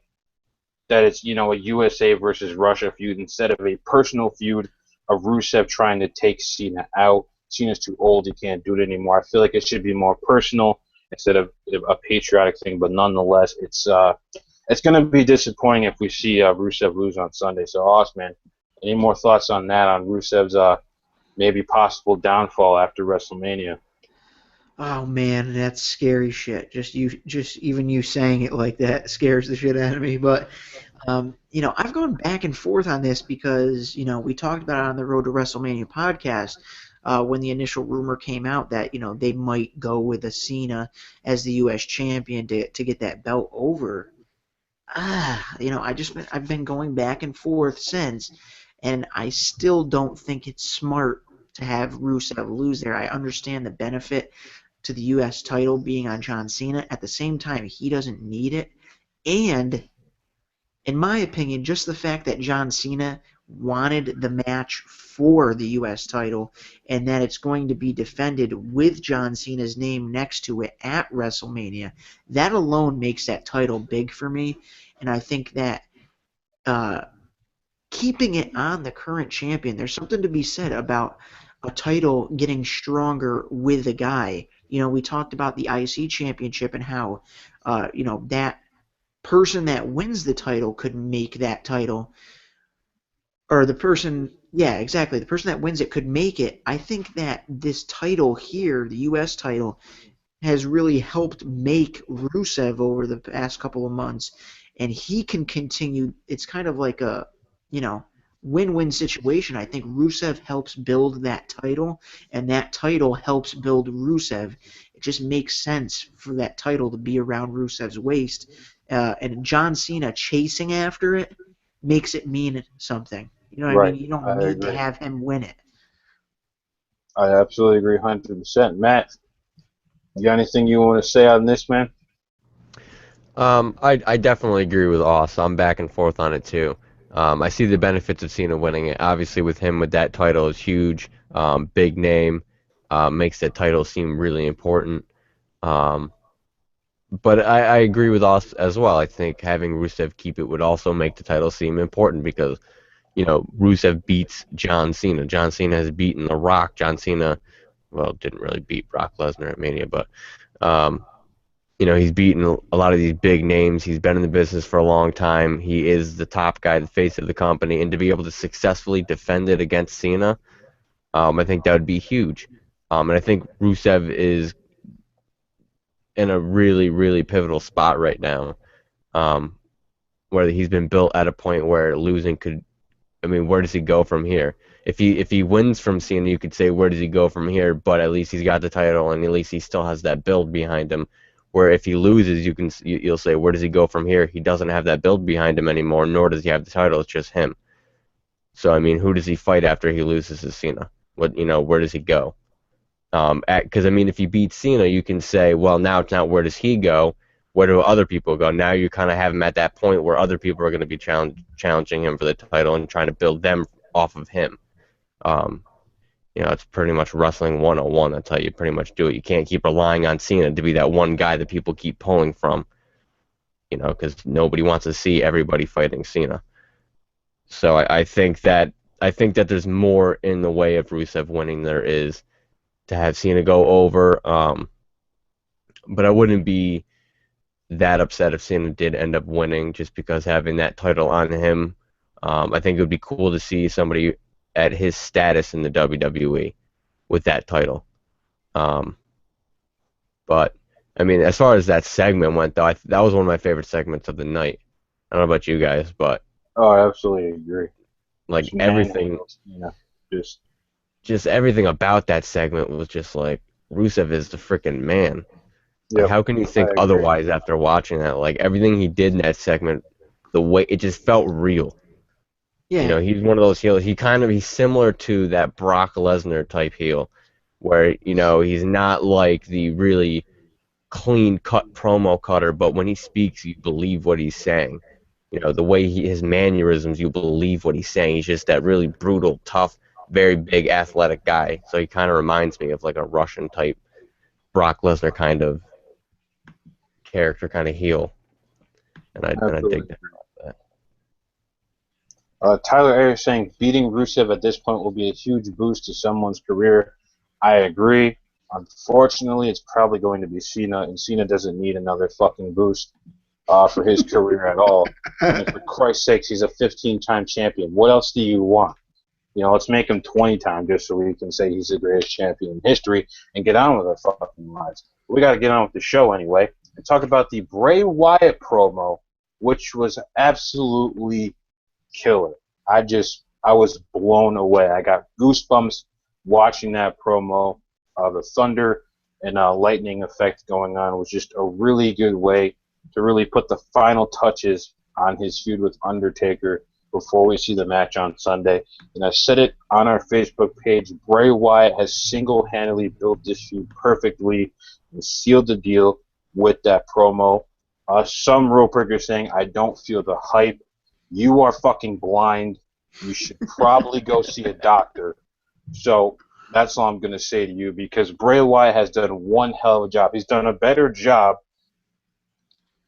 that it's a USA versus Russia feud instead of a personal feud of Rusev trying to take Cena out. Cena's too old; he can't do it anymore. I feel like it should be more personal instead of a patriotic thing. But nonetheless, it's going to be disappointing if we see Rusev lose on Sunday. So, man, any more thoughts on that? On Rusev's maybe possible downfall after WrestleMania? Oh man, that's scary shit. Just even you saying it like that scares the shit out of me. But I've gone back and forth on this because we talked about it on the Road to WrestleMania podcast when the initial rumor came out that they might go with a Cena as the U.S. champion to get that belt over. I've been going back and forth since, and I still don't think it's smart to have Rusev lose there. I understand the benefit to the U.S. title being on John Cena. At the same time, he doesn't need it. And, in my opinion, just the fact that John Cena wanted the match for the U.S. title and that it's going to be defended with John Cena's name next to it at WrestleMania, that alone makes that title big for me. And I think that keeping it on the current champion, there's something to be said about a title getting stronger with a guy. We talked about the IC championship and how, that person that wins the title could make that title, or the person that wins it could make it. I think that this title here, the U.S. title, has really helped make Rusev over the past couple of months, and he can continue. It's kind of like a, win-win situation. I think Rusev helps build that title, and that title helps build Rusev. It just makes sense for that title to be around Rusev's waist, and John Cena chasing after it makes it mean something. You know what I Right. mean? You don't I need to agree. have him win it. I absolutely agree, 100%. Matt, you got anything you want to say on this, man? I definitely agree with Oss. I'm back and forth on it too. I see the benefits of Cena winning it. Obviously, with him with that title is huge, big name, makes that title seem really important. Um, but I agree with Oss as well. I think having Rusev keep it would also make the title seem important because Rusev beats John Cena. John Cena has beaten The Rock. John Cena, well, didn't really beat Brock Lesnar at Mania, but um, He's beaten a lot of these big names. He's been in the business for a long time. He is the top guy, the face of the company, and to be able to successfully defend it against Cena, I think that would be huge. And I think Rusev is in a really, really pivotal spot right now, um, where he's been built at a point where losing could. I mean, where does he go from here? If he wins from Cena, you could say where does he go from here? But at least he's got the title, and at least he still has that build behind him. Where if he loses, you'll say where does he go from here? He doesn't have that build behind him anymore, nor does he have the title. It's just him. So I mean, who does he fight after he loses to Cena? Where does he go? Because I mean, if you beat Cena, you can say, well, now it's not where does he go? Where do other people go? Now you kind of have him at that point where other people are going to be challenging him for the title and trying to build them off of him. Um, it's pretty much wrestling 101. That's how you pretty much do it. You can't keep relying on Cena to be that one guy that people keep pulling from, because nobody wants to see everybody fighting Cena. So I think that there's more in the way of Rusev winning there is to have Cena go over. But I wouldn't be that upset if Cena did end up winning just because having that title on him. I think it would be cool to see somebody at his status in the WWE with that title. But I mean, as far as that segment went, though, that was one of my favorite segments of the night. I don't know about you guys, but Oh, I absolutely agree. like Just everything, just everything about that segment was just like Rusev is the freaking man. Like, yep. how can you think I agree. otherwise after watching that? Like, everything he did in that segment, the way it just felt real. Yeah, He's one of those heels. He's similar to that Brock Lesnar type heel, where he's not like the really clean cut promo cutter, but when he speaks, you believe what he's saying. The way his mannerisms, you believe what he's saying. He's just that really brutal, tough, very big, athletic guy. So he kind of reminds me of like a Russian type Brock Lesnar kind of character, kind of heel, and I dig Absolutely. that. Tyler Ayers saying beating Rusev at this point will be a huge boost to someone's career. I agree. Unfortunately, it's probably going to be Cena, and Cena doesn't need another fucking boost for his career at all. I mean, for Christ's sakes, he's a 15-time champion. What else do you want? Let's make him 20 times just so we can say he's the greatest champion in history and get on with our fucking lives. We got to get on with the show anyway and talk about the Bray Wyatt promo, which was absolutely killer. I was blown away. I got goosebumps watching that promo. The thunder and lightning effect going on was just a really good way to really put the final touches on his feud with Undertaker before we see the match on Sunday. And I said it on our Facebook page, Bray Wyatt has single-handedly built this feud perfectly and sealed the deal with that promo. Some real breakers saying, I don't feel the hype. You are fucking blind. You should probably go see a doctor. So that's all I'm going to say to you, because Bray Wyatt has done one hell of a job. He's done a better job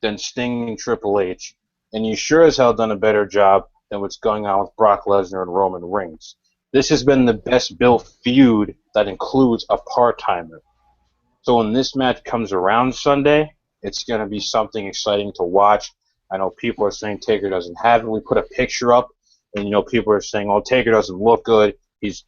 than Sting and Triple H, and he sure as hell done a better job than what's going on with Brock Lesnar and Roman Reigns. This has been the best built feud that includes a part-timer. So when this match comes around Sunday, it's going to be something exciting to watch. I know people are saying Taker doesn't have it. We put a picture up, and people are saying, "Oh, Taker doesn't look good. He's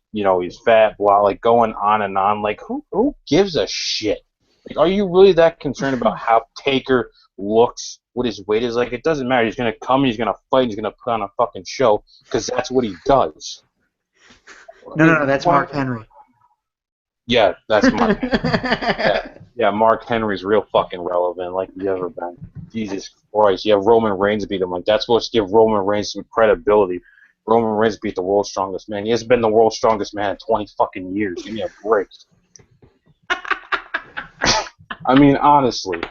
fat, blah," like going on and on. Like, who gives a shit? Like, are you really that concerned about how Taker looks, what his weight is? Like, it doesn't matter. He's gonna come, he's gonna fight, he's gonna put on a fucking show because that's what he does. no, that's Mark Henry. Yeah, that's Mark. Yeah, Mark Henry's real fucking relevant, like he's ever been. Jesus Christ, you have Roman Reigns beat him. Like, that's supposed to give Roman Reigns some credibility. Roman Reigns beat the world's strongest man. He hasn't been the world's strongest man in 20 fucking years. Give me a break. I mean, honestly,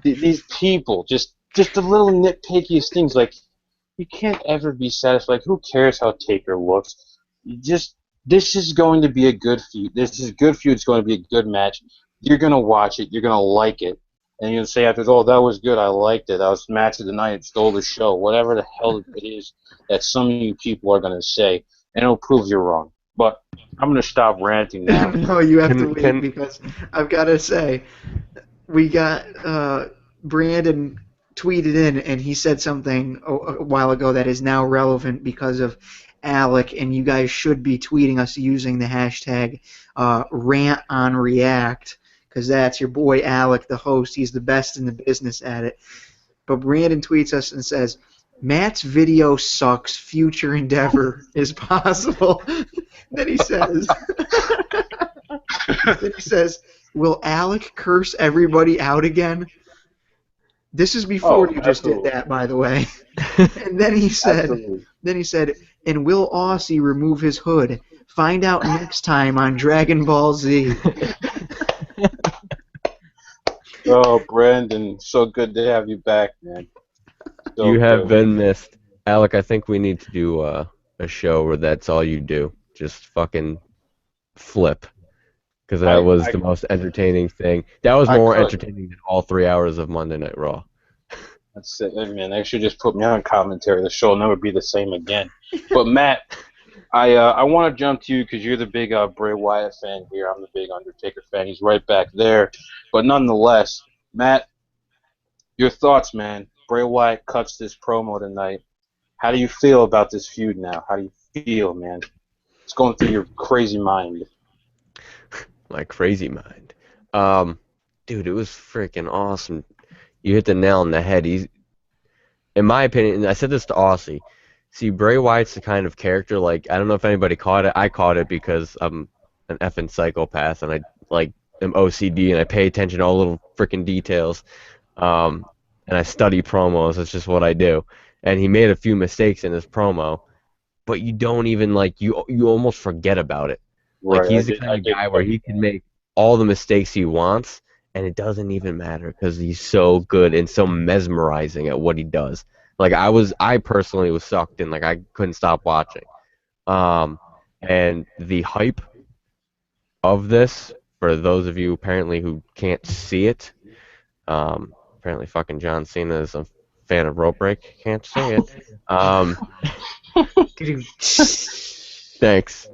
these people, just the little nitpickiest things, like, you can't ever be satisfied. Like, who cares how Taker looks? This is going to be a good feud. This is a good feud. It's going to be a good match. You're going to watch it. You're going to like it. And you'll say after, oh, that was good. I liked it. That was match of the night. It stole the show. Whatever the hell it is that some of you people are going to say. And it'll prove you're wrong. But I'm going to stop ranting now. No, you have to Can wait, because I've got to say, we got Brandon tweeted in, and he said something a while ago that is now relevant because of Alec, and you guys should be tweeting us using the hashtag #RantOnReact, because that's your boy Alec, the host. He's the best in the business at it. But Brandon tweets us and says, Matt's video sucks. Future endeavor is possible. Then he says, will Alec curse everybody out again? This is before you just did that, by the way. And then he said, and will Aussie remove his hood? Find out next time on Dragon Ball Z. Oh, Brandon, so good to have you back, man. So You have good. been missed. Alec, I think we need to do a show where that's all you do. Just fucking flip. Because that was the most entertaining thing. That was more entertaining than all 3 hours of Monday Night Raw. That's it, man. They should just put me on commentary. The show will never be the same again. But Matt, I want to jump to you because you're the big Bray Wyatt fan here. I'm the big Undertaker fan. He's right back there. But nonetheless, Matt, your thoughts, man. Bray Wyatt cuts this promo tonight. How do you feel about this feud now? How do you feel, man? It's going through your crazy mind. My crazy mind. Dude, it was freaking awesome. You hit the nail on the head. He's, in my opinion, and I said this to Aussie. See, Bray Wyatt's the kind of character, like, I don't know if anybody caught it. I caught it because I'm an effing psychopath and I, like, am OCD and I pay attention to all little freaking details. And I study promos. That's just what I do. And he made a few mistakes in his promo, but you don't even, like, you almost forget about it. Like, Right, he's the kind of guy where he can make all the mistakes he wants, and it doesn't even matter because he's so good and so mesmerizing at what he does. Like, I personally was sucked in. Like, I couldn't stop watching. And the hype of this, for those of you apparently who can't see it, apparently fucking John Cena is a fan of rope break. Can't say it. Thanks.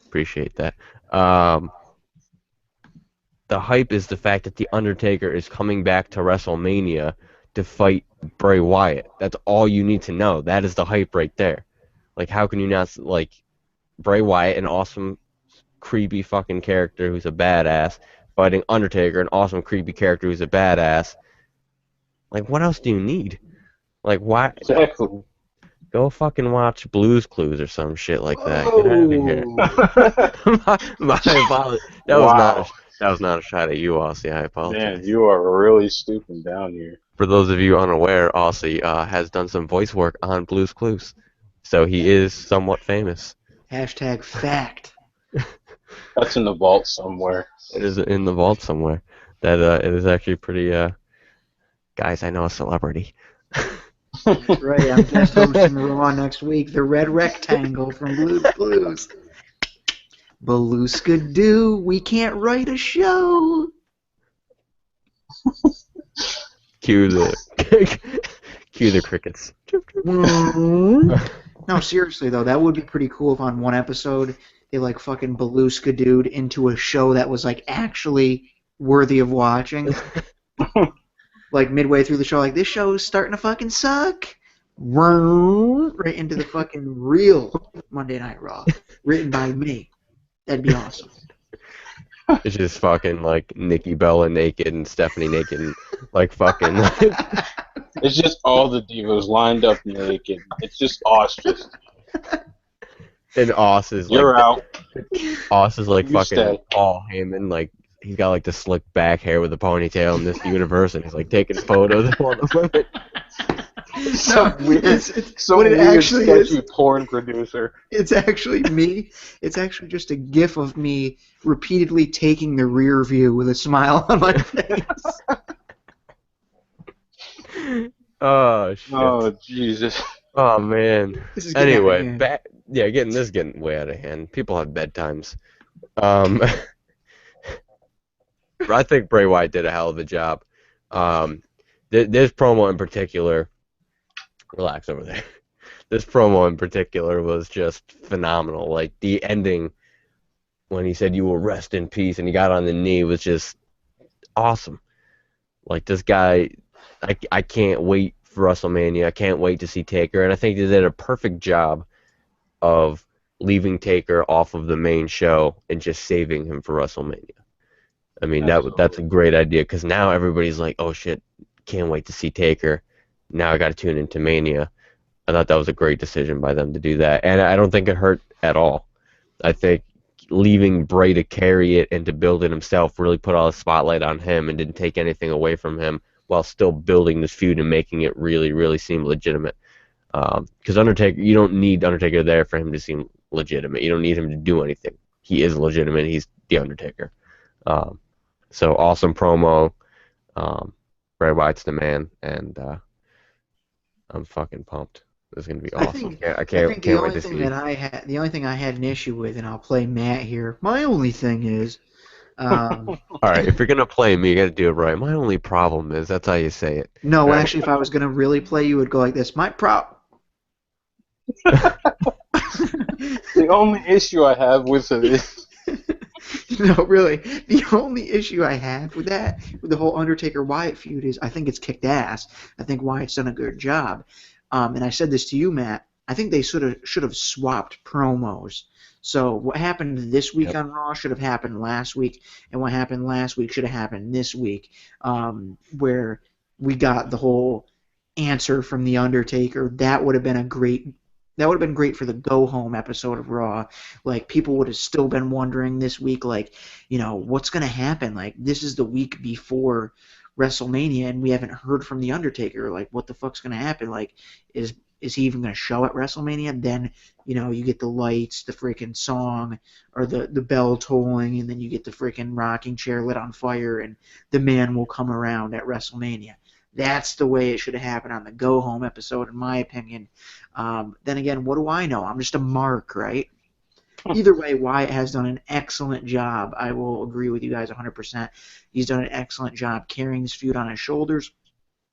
Appreciate that. The hype is the fact that The Undertaker is coming back to WrestleMania to fight Bray Wyatt. That's all you need to know. That is the hype right there. Like, how can you not, like, Bray Wyatt, an awesome, creepy fucking character who's a badass, fighting Undertaker, an awesome, creepy character who's a badass. Like, what else do you need? Like, why? Exactly. Go fucking watch Blue's Clues or some shit like that. Get out of here. my apologies. That was not a shot at you, Aussie. I apologize. Man, you are really stooping down here. For those of you unaware, Aussie has done some voice work on Blue's Clues, so he is somewhat famous. Hashtag fact. That's in the vault somewhere. It is in the vault somewhere. That it is actually pretty. Guys, I know a celebrity. That's right. I'm guest hosting Raw next week. The Red Rectangle from Blue's Clues. Beluska do. We can't write a show. Cue the crickets. No, seriously though, that would be pretty cool if on one episode they like fucking Beluska dude into a show that was like actually worthy of watching. Like midway through the show, like this show is starting to fucking suck. Right into the fucking real Monday Night Raw, written by me. That'd be awesome. It's just fucking like Nikki Bella naked and Stephanie naked and like fucking. It's just all the divas lined up naked. It's just Oz just. And Oz is like. You're out. Oz is like You fucking stay. Paul Heyman, like he's got like the slick back hair with a ponytail in this universe, and he's like taking photos of all the women. Some weird, some what it weird actually sketchy is. porn producer. It's actually me. It's actually just a gif of me repeatedly taking the rear view with a smile on my face. Oh shit. Oh Jesus. Oh man. This is getting out of Anyway, hand. getting way out of hand. People have bedtimes. I think Bray Wyatt did a hell of a job. This promo in particular, relax over there. This promo in particular was just phenomenal. Like the ending when he said "You will rest in peace" and he got on the knee was just awesome. Like this guy, I can't wait for WrestleMania. I can't wait to see Taker, and I think they did a perfect job of leaving Taker off of the main show and just saving him for WrestleMania. I mean, that's a Absolutely. great idea because now everybody's like, oh shit, can't wait to see Taker. Now I got to tune into Mania. I thought that was a great decision by them to do that, and I don't think it hurt at all. I think leaving Bray to carry it and to build it himself really put all the spotlight on him and didn't take anything away from him while still building this feud and making it really, really seem legitimate. Because Undertaker, you don't need Undertaker there for him to seem legitimate. You don't need him to do anything. He is legitimate. He's the Undertaker. Um, so awesome promo. Um, Bray Wyatt's the man, and I'm fucking pumped. This is gonna be I awesome. think I I can't think the can't wait only to thing see. that the only thing I had an issue with, and I'll play Matt here. My only thing is, um, All right, if you're gonna play me, you gotta do it right. My only problem is that's how you say it. no, All right. actually, if I was gonna really play you, it would go like this. My prop. The only issue I have with it is No, really. The only issue I have with that, with the whole Undertaker Wyatt feud, is I think it's kicked ass. I think Wyatt's done a good job. And I said this to you, Matt. I think they sort of should have swapped promos. So what happened this week Yep. on Raw should have happened last week, and what happened last week should have happened this week, where we got the whole answer from the Undertaker. That would have been great for the go home episode of Raw. Like people would have still been wondering this week, like, what's gonna happen? Like this is the week before WrestleMania, and we haven't heard from the Undertaker. Like what the fuck's gonna happen? Like is he even gonna show at WrestleMania? Then you get the lights, the freaking song, or the bell tolling, and then you get the freaking rocking chair lit on fire, and the man will come around at WrestleMania. That's the way it should have happened on the go home episode, in my opinion. Then again, what do I know? I'm just a mark, right? Either way, Wyatt has done an excellent job. I will agree with you guys 100%. He's done an excellent job carrying this feud on his shoulders.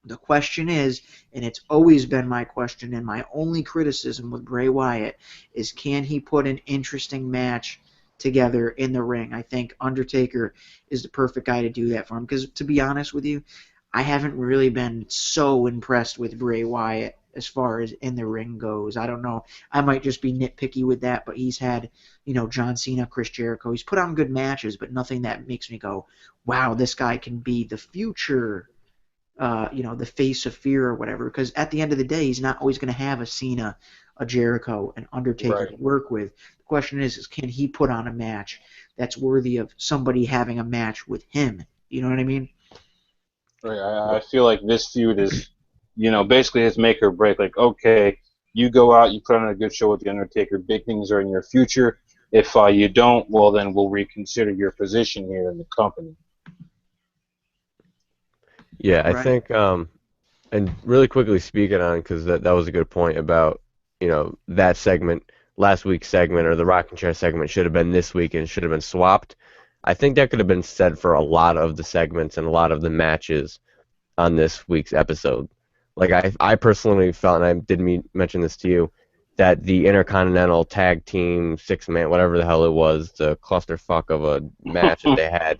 The question is, and it's always been my question and my only criticism with Bray Wyatt, is can he put an interesting match together in the ring? I think Undertaker is the perfect guy to do that for him because, to be honest with you, I haven't really been so impressed with Bray Wyatt as far as in the ring goes. I don't know. I might just be nitpicky with that, but he's had, John Cena, Chris Jericho. He's put on good matches, but nothing that makes me go, wow, this guy can be the future, the face of fear or whatever. Because at the end of the day, he's not always going to have a Cena, a Jericho, an Undertaker right. to work with. The question is can he put on a match that's worthy of somebody having a match with him? You know what I mean? Right. I feel like this feud is, basically his make or break. Like, okay, you go out, you put on a good show with the Undertaker. Big things are in your future. If you don't, well, then we'll reconsider your position here in the company. Yeah, I Right. think and really quickly speaking on because that was a good point about that segment, last week's segment or the rocking chair segment should have been this week and should have been swapped. I think that could have been said for a lot of the segments and a lot of the matches on this week's episode. Like I personally felt, and I did mention this to you, that the Intercontinental Tag Team 6-man, whatever the hell it was, the clusterfuck of a match that they had,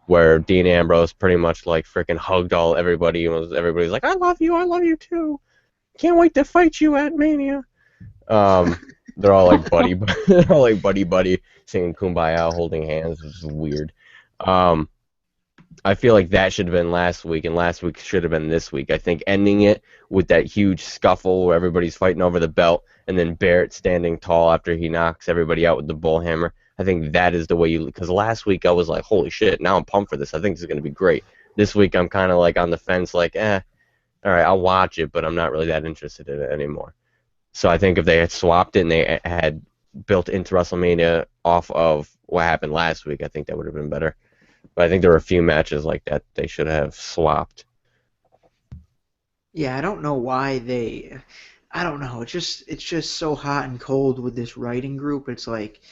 where Dean Ambrose pretty much like freaking hugged everybody and everybody's like, I love you too. Can't wait to fight you at Mania. They're all like buddy, they're all like buddy, singing Kumbaya, holding hands, which is weird. Um, I feel like that should have been last week, and last week should have been this week. I think ending it with that huge scuffle where everybody's fighting over the belt, and then Barrett standing tall after he knocks everybody out with the bull hammer. I think that is the way you. Because last week I was like, holy shit, now I'm pumped for this. I think this is going to be great. This week I'm kind of like on the fence, like, all right, I'll watch it, but I'm not really that interested in it anymore. So I think if they had swapped it and they had built into WrestleMania off of what happened last week, I think that would have been better. But I think there were a few matches like that they should have swapped. Yeah, I don't know why they. I don't know. It's just so hot and cold with this writing group. It's like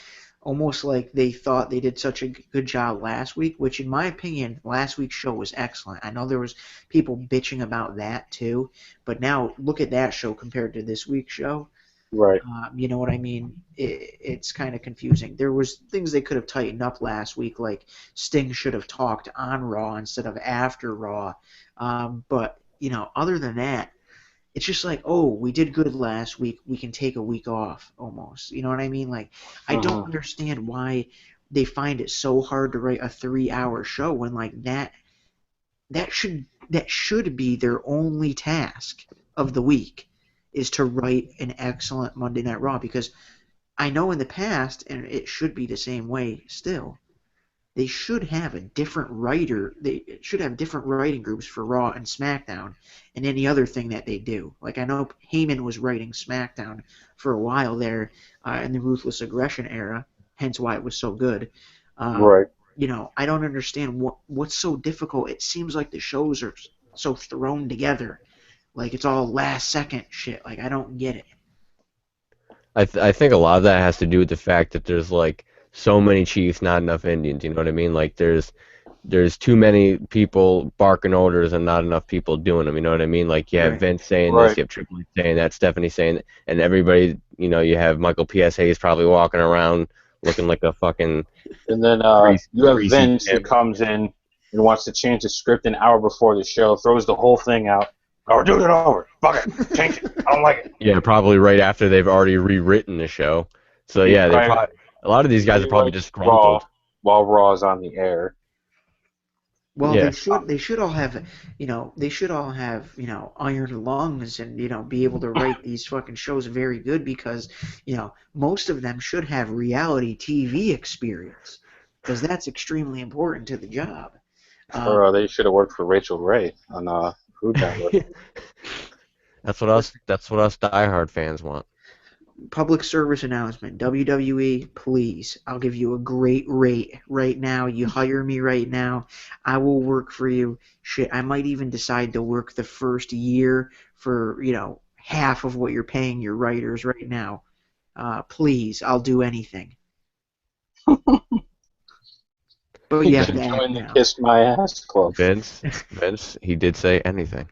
almost like they thought they did such a good job last week, which in my opinion, last week's show was excellent. I know there was people bitching about that too, but now look at that show compared to this week's show. Right. You know what I mean? It's kind of confusing. There was things they could have tightened up last week, like Sting should have talked on Raw instead of after Raw. But other than that, it's just like, oh, we did good last week. We can take a week off, almost. You know what I mean? Like, I don't Hmm. understand why they find it so hard to write a 3-hour show when like that should be their only task of the week is to write an excellent Monday Night Raw, because I know in the past, and it should be the same way still, they should have a different writer. They should have different writing groups for Raw and SmackDown and any other thing that they do. Like, I know Heyman was writing SmackDown for a while there in the Ruthless Aggression era, hence why it was so good. Um, Right. I don't understand what's so difficult. It seems like the shows are so thrown together, like it's all last second shit. Like, I don't get it. I think a lot of that has to do with the fact that there's like so many Chiefs, not enough Indians. You know what I mean? Like there's too many people barking orders and not enough people doing them. You know what I mean? Like you have Right. Vince saying this, Right. you have Triple H saying that, Stephanie saying that, and everybody. You have Michael P.S. Hayes probably walking around looking like a fucking And then you have greasy Vince who pimp. comes in and wants to change the script an hour before the show, throws the whole thing out. Oh, we're doing it over. Fuck it. Change it. I don't like it. Yeah, probably right after they've already rewritten the show. So He yeah, they're probably probably a lot of these guys are probably rewrites Raw disgruntled. while Raw is on the air. Well, they Yeah, should they should all have iron lungs and be able to write these fucking shows very good, because most of them should have reality TV experience, because that's extremely important to the job. Or Um, they should have worked for Rachel Ray on Food Network. that's what us diehard fans want. Public service announcement: WWE, please, I'll give you a great rate right now. You hire me right now, I will work for you. Shit, I might even decide to work the first year for half of what you're paying your writers right now. Please, I'll do anything. But You you have can to act join the now. Kiss My Ass Club. Vince, he did say anything.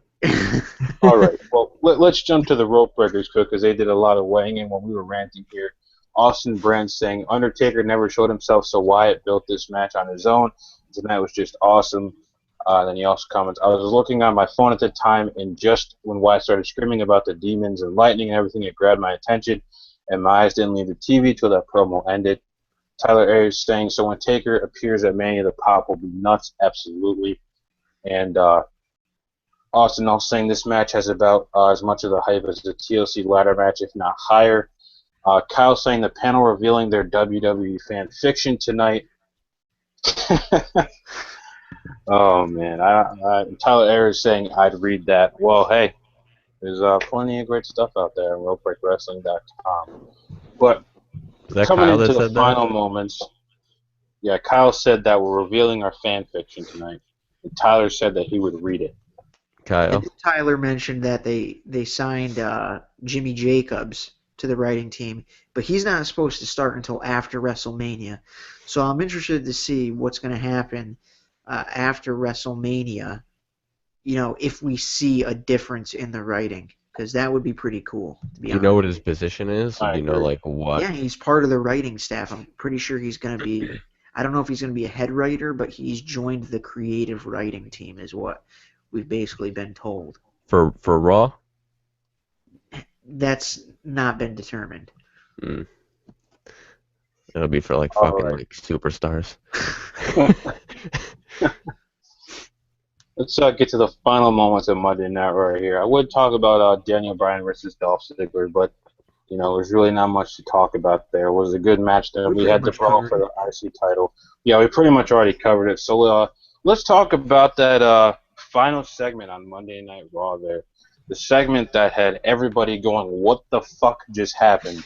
All right. Well, let's jump to the rope breakers quick because they did a lot of weighing in when we were ranting here. Austin Brand saying Undertaker never showed himself, so Wyatt built this match on his own. Tonight was just awesome. Then he also comments, I was looking on my phone at the time, and just when Wyatt started screaming about the demons and lightning and everything, it grabbed my attention, and my eyes didn't leave the TV till that promo ended. Tyler Ayers saying, so when Taker appears at Mania, the pop will be nuts, absolutely. And Austin also saying this match has about as much of the hype as the TLC ladder match, if not higher. Kyle saying the panel revealing their WWE fan fiction tonight. Oh man, Tyler Ayers saying I'd read that. Well, hey, there's plenty of great stuff out there on RopeBreakWrestling.com. But Was that coming Kyle that into the said that? final moments, yeah, Kyle said that we're revealing our fan fiction tonight. And Tyler said that he would read it. And Kyle. then Tyler mentioned that they signed Jimmy Jacobs to the writing team, but he's not supposed to start until after WrestleMania. So I'm interested to see what's going to happen after WrestleMania. If we see a difference in the writing, because that would be pretty cool, to be Do you know honest. what his position is? I Do you know agree. like what? Yeah, he's part of the writing staff. I'm pretty sure he's going to be. I don't know if he's going to be a head writer, but he's joined the creative writing team, is what we've basically been told. For Raw? That's not been determined. Mm. It'll be for like All fucking right. like superstars. Let's get to the final moments of Monday Night right here. I would talk about Daniel Bryan versus Dolph Ziggler, but there's really not much to talk about there. It was a good match there. We We pretty had the much brawl covered for it. the IC title. Yeah, we pretty much already covered it. So let's talk about that final segment on Monday Night Raw there. The segment that had everybody going, what the fuck just happened?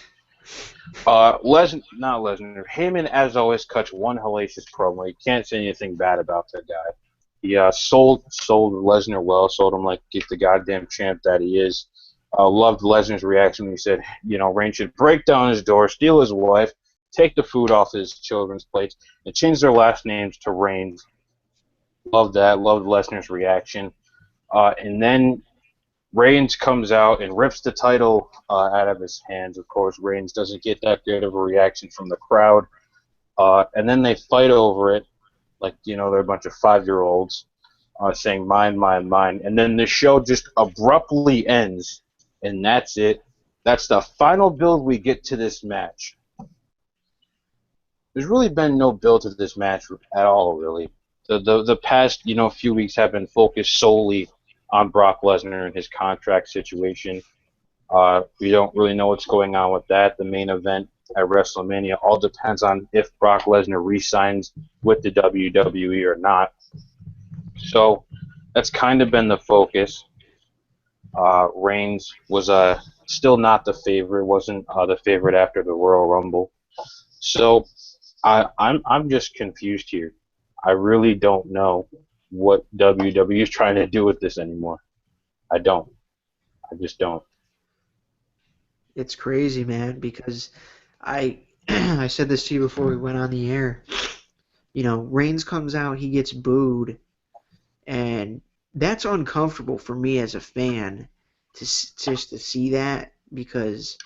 Not Lesnar. Heyman, as always, cuts one hellacious promo. You can't say anything bad about that guy. He sold Lesnar well, sold him like get the goddamn champ that he is. Loved Lesnar's reaction when he said, Reigns should break down his door, steal his wife, take the food off his children's plates, and change their last names to Reigns. Loved that. Loved Lesnar's reaction. And then Reigns comes out and rips the title out of his hands. Of course, Reigns doesn't get that good of a reaction from the crowd. And then they fight over it, like, they're a bunch of 5-year-olds saying mine, mine, mine. And then the show just abruptly ends, and that's it. That's the final build we get to this match. There's really been no build to this match at all, really. The past, few weeks have been focused solely on Brock Lesnar and his contract situation. We don't really know what's going on with that. The main event at WrestleMania all depends on if Brock Lesnar re-signs with the WWE or not. So that's kind of been the focus. Reigns was still not the favorite. Wasn't the favorite after the Royal Rumble. So I'm just confused here. I really don't know what WWE is trying to do with this anymore. I don't. I just don't. It's crazy, man, because I I said this to you before we went on the air. Reigns comes out, he gets booed, and that's uncomfortable for me as a fan just to see that, because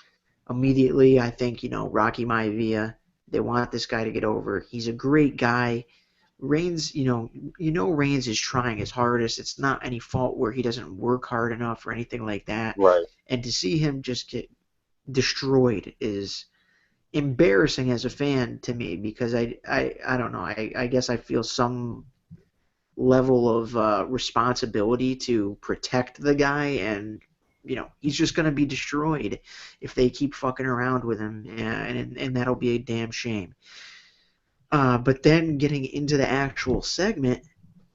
immediately I think, Rocky Maivia, they want this guy to get over. He's a great guy. Reigns, Reigns is trying his hardest. It's not any fault where he doesn't work hard enough or anything like that. Right. And to see him just get destroyed is embarrassing as a fan to me, because I don't know. I guess I feel some level of responsibility to protect the guy, and he's just going to be destroyed if they keep fucking around with him, and that'll be a damn shame. But then getting into the actual segment,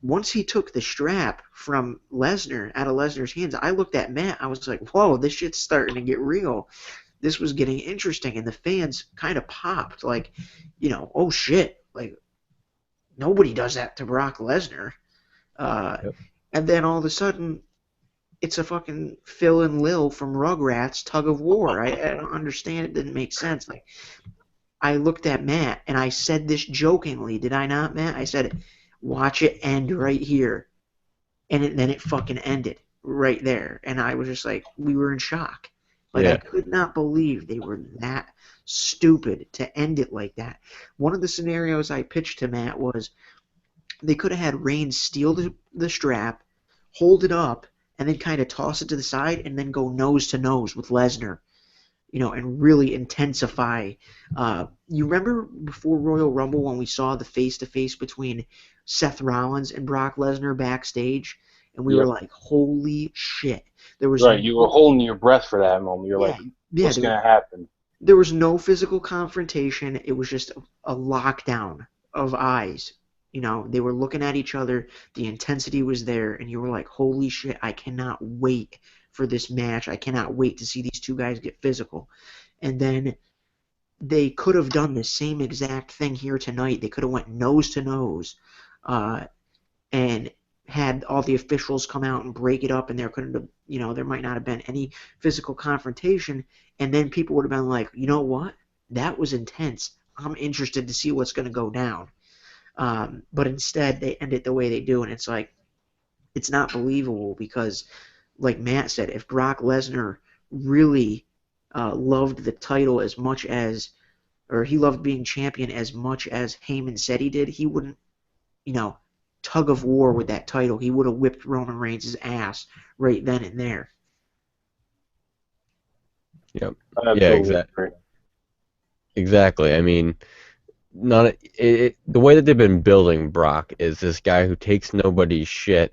once he took the strap from Lesnar, out of Lesnar's hands, I looked at Matt. I was like, whoa, this shit's starting to get real. This was getting interesting, and the fans kind of popped, like, oh shit, like, nobody does that to Brock Lesnar. Yep. And then all of a sudden, it's a fucking Phil and Lil from Rugrats tug of war. I don't understand. It didn't make sense. Like, I looked at Matt, and I said this jokingly, did I not, Matt? I said, watch it end right here. And then it fucking ended right there. And I was just like, we were in shock. Like, Yeah. I could not believe they were that stupid to end it like that. One of the scenarios I pitched to Matt was they could have had Reigns steal the strap, hold it up, and then kind of toss it to the side, and then go nose to nose with Lesnar, and really intensify. You remember before Royal Rumble when we saw the face-to-face between Seth Rollins and Brock Lesnar backstage, and we were like, holy shit. There was Right, you were holding your breath for that moment. You're like, what's going to happen? There was no physical confrontation. It was just a lockdown of eyes. They were looking at each other. The intensity was there, and you were like, holy shit, I cannot wait for this match. I cannot wait to see these two guys get physical. And then they could have done the same exact thing here tonight. They could have went nose to nose and had all the officials come out and break it up, and there couldn't have, there might not have been any physical confrontation, and then people would have been like, you know what? That was intense. I'm interested to see what's going to go down. But instead, they end it the way they do, and it's like, it's not believable, because, like Matt said, if Brock Lesnar really loved the title as much as, or he loved being champion as much as Heyman said he did, he wouldn't, tug of war with that title. He would have whipped Roman Reigns' ass right then and there. Yep. Absolutely. Yeah, exactly. Exactly. I mean, the way that they've been building Brock is this guy who takes nobody's shit.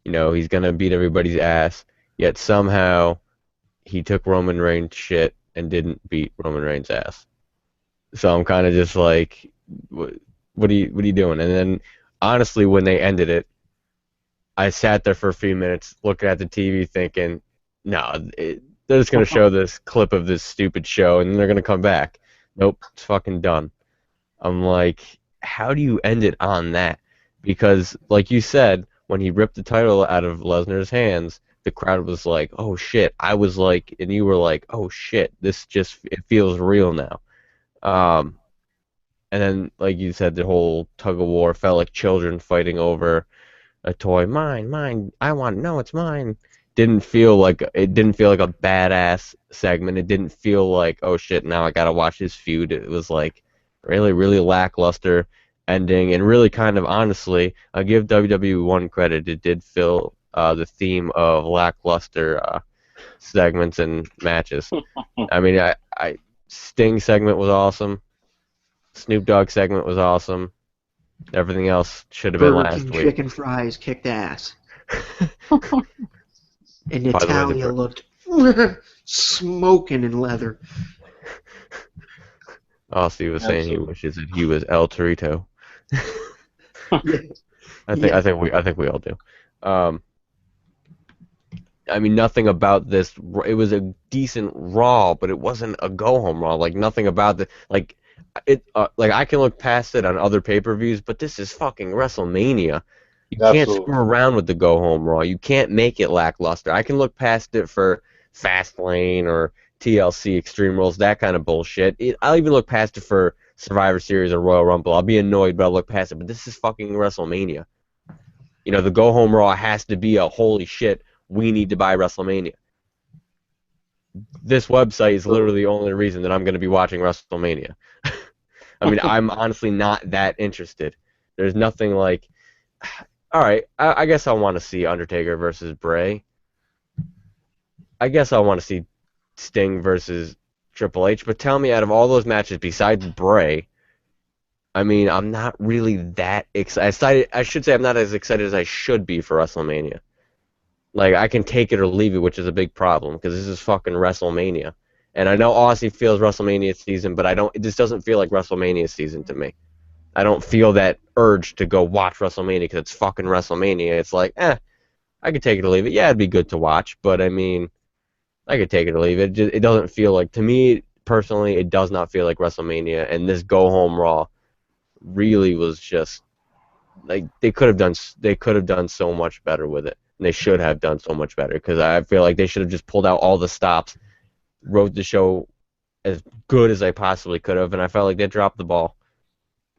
He's gonna beat everybody's ass, yet somehow he took Roman Reigns' shit and didn't beat Roman Reigns' ass. So I'm kind of just like, what are you doing? And then honestly, when they ended it, I sat there for a few minutes looking at the TV thinking, no, they're just gonna show this clip of this stupid show and then they're gonna come back. Nope, it's fucking done. I'm like, how do you end it on that? Because, like you said, when he ripped the title out of Lesnar's hands, the crowd was like, oh shit. I was like, and you were like, oh shit, it feels real now. And then, like you said, the whole tug of war felt like children fighting over a toy. Mine, I want, no, it's mine. didn't feel like a badass segment. It didn't feel like, oh shit, now I gotta watch this feud. It was like really, really lackluster ending, and really kind of honestly, I give WWE one credit. It did fill the theme of lackluster segments and matches. I mean, I Sting segment was awesome. Snoop Dogg segment was awesome. Everything else should have been Burger last King week. chicken fries kicked ass. And By the way, Natalia looked smoking in leather. Aussie was saying he Absolutely. wishes that he was El Torito. Yeah. I think we all do. Um, I mean, nothing about this. It was a decent Raw, but it wasn't a go home Raw. Like nothing about the like it. Like I can look past it on other pay-per-views, but this is fucking WrestleMania. You can't Absolutely. screw around with the go home Raw. You can't make it lackluster. I can look past it for Fastlane or TLC Extreme Rules, that kind of bullshit. I'll even look past it for Survivor Series or Royal Rumble. I'll be annoyed, but I'll look past it. But this is fucking WrestleMania. You know, the go home Raw has to be a holy shit. We need to buy WrestleMania. This website is literally the only reason that I'm going to be watching WrestleMania. I mean, I'm honestly not that interested. There's nothing like, all right, I guess I want to see Undertaker versus Bray. I guess I want to see Sting versus Triple H. But tell me, out of all those matches besides Bray, I mean, I'm not really that excited. I should say I'm not as excited as I should be for WrestleMania. Like, I can take it or leave it, which is a big problem, because this is fucking WrestleMania. And I know Aussie feels WrestleMania season, but this doesn't feel like WrestleMania season to me. I don't feel that urge to go watch WrestleMania because it's fucking WrestleMania. It's like, I could take it or leave it. Yeah, it'd be good to watch, but I mean, I could take it or leave it. It doesn't feel like, to me, personally, it does not feel like WrestleMania, and this go-home Raw really was just, like, they could have done so much better with it. And they should have done so much better, because I feel like they should have just pulled out all the stops, wrote the show as good as they possibly could have, and I felt like they dropped the ball.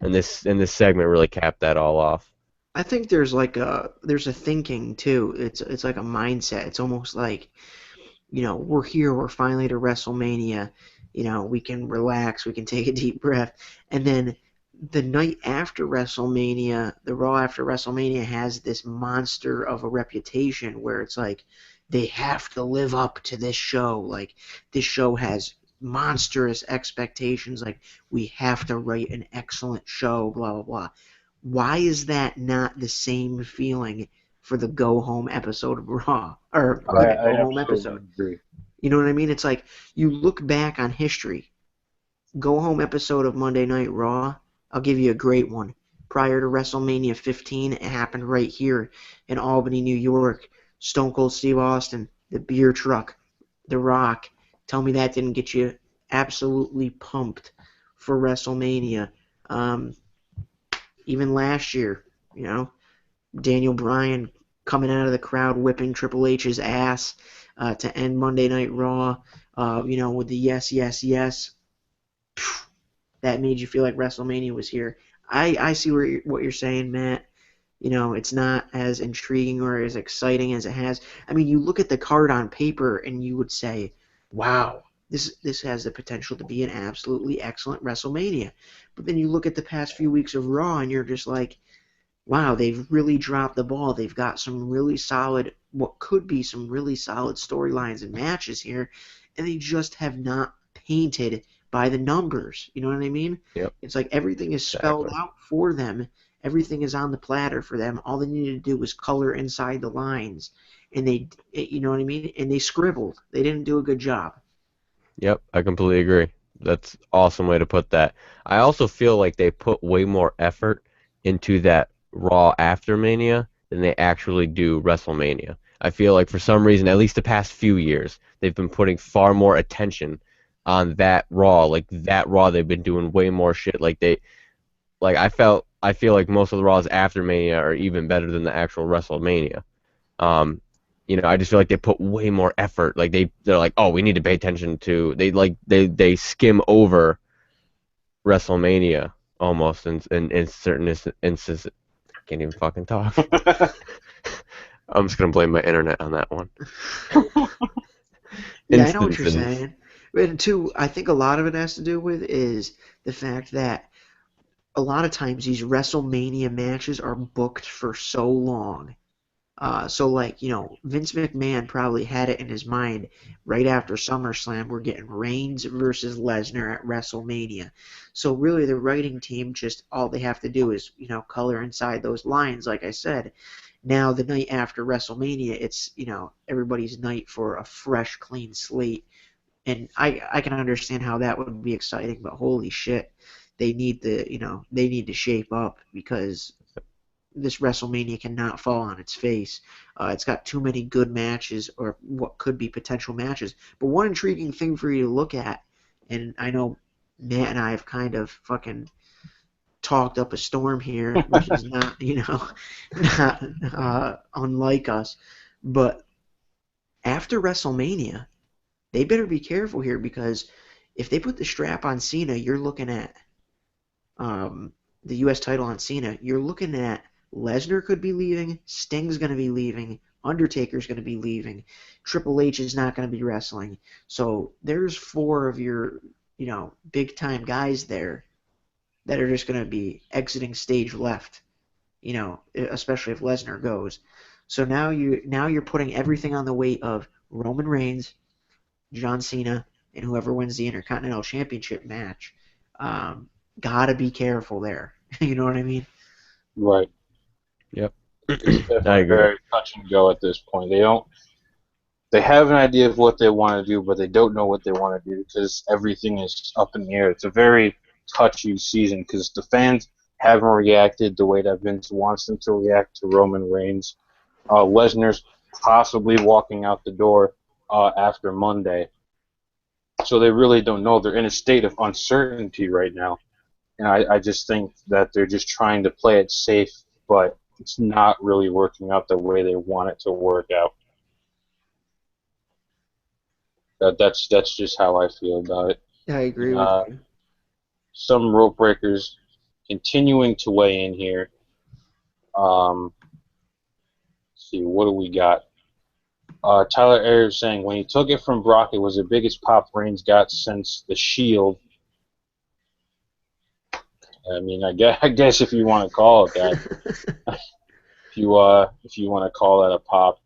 And this segment really capped that all off. I think there's a thinking too. It's like a mindset. It's almost like, we're here, we're finally to WrestleMania. We can relax, we can take a deep breath. And then the night after WrestleMania, the Raw after WrestleMania has this monster of a reputation where it's like they have to live up to this show. Like, this show has monstrous expectations. Like, we have to write an excellent show, blah, blah, blah. Why is that not the same feeling for the go home episode of Raw? Or, yeah, I go home absolutely episode. agree. You know what I mean? It's like you look back on history. Go home episode of Monday Night Raw. I'll give you a great one. Prior to WrestleMania 15, it happened right here in Albany, New York. Stone Cold Steve Austin, the beer truck, The Rock. Tell me that didn't get you absolutely pumped for WrestleMania. Even last year, Daniel Bryan coming out of the crowd whipping Triple H's ass to end Monday Night Raw, with the yes, yes, yes. That made you feel like WrestleMania was here. I see what you're saying, Matt. It's not as intriguing or as exciting as it has. I mean, you look at the card on paper and you would say, wow, this has the potential to be an absolutely excellent WrestleMania. But then you look at the past few weeks of Raw and you're just like, wow, they've really dropped the ball. They've got some really solid, what could be some really solid storylines and matches here, and they just have not painted by the numbers. You know what I mean? Yep. It's like everything is spelled Exactly. out for them. Everything is on the platter for them. All they needed to do was color inside the lines, and you know what I mean? And they scribbled. They didn't do a good job. Yep, I completely agree. That's an awesome way to put that. I also feel like they put way more effort into that Raw after Mania than they actually do WrestleMania. I feel like for some reason, at least the past few years, they've been putting far more attention on that Raw. Like that Raw, they've been doing way more shit. I feel like most of the Raws after Mania are even better than the actual WrestleMania. Um, I just feel like they put way more effort. Like they're like, oh, we need to pay attention to. They skim over WrestleMania almost in certain instances. I can't even fucking talk. I'm just gonna blame my internet on that one. Yeah, I know what you're Instances. saying. And two, I think a lot of it has to do with is the fact that a lot of times these WrestleMania matches are booked for so long. So like, Vince McMahon probably had it in his mind right after SummerSlam, we're getting Reigns versus Lesnar at WrestleMania. So really the writing team just all they have to do is, color inside those lines, like I said. Now the night after WrestleMania, it's, everybody's night for a fresh, clean slate. And I can understand how that would be exciting, but holy shit, they need to shape up because this WrestleMania cannot fall on its face. It's got too many good matches or what could be potential matches. But one intriguing thing for you to look at, and I know Matt and I have kind of fucking talked up a storm here, which is not, not unlike us. But after WrestleMania, they better be careful here because if they put the strap on Cena, you're looking at the U.S. title on Cena, you're looking at Lesnar could be leaving, Sting's going to be leaving, Undertaker's going to be leaving, Triple H is not going to be wrestling. So there's four of your, big time guys there that are just going to be exiting stage left. Especially if Lesnar goes. So now you're putting everything on the weight of Roman Reigns, John Cena, and whoever wins the Intercontinental Championship match. Um, Gotta be careful there. You know what I mean? Right. Yep. It's I definitely agree. very touch and go at this point. They have an idea of what they want to do, but they don't know what they want to do because everything is up in the air. It's a very touchy season because the fans haven't reacted the way that Vince wants them to react to Roman Reigns. Lesnar's possibly walking out the door after Monday. So they really don't know. They're in a state of uncertainty right now. And I just think that they're just trying to play it safe, but it's not really working out the way they want it to work out. That's just how I feel about it. I agree with Uh, you. some rope breakers continuing to weigh in here. Let's see, what do we got? Tyler Ayers saying when he took it from Brock, it was the biggest pop Reigns got since the Shield. I mean, I guess if you want to call it that, if you want to call that a pop.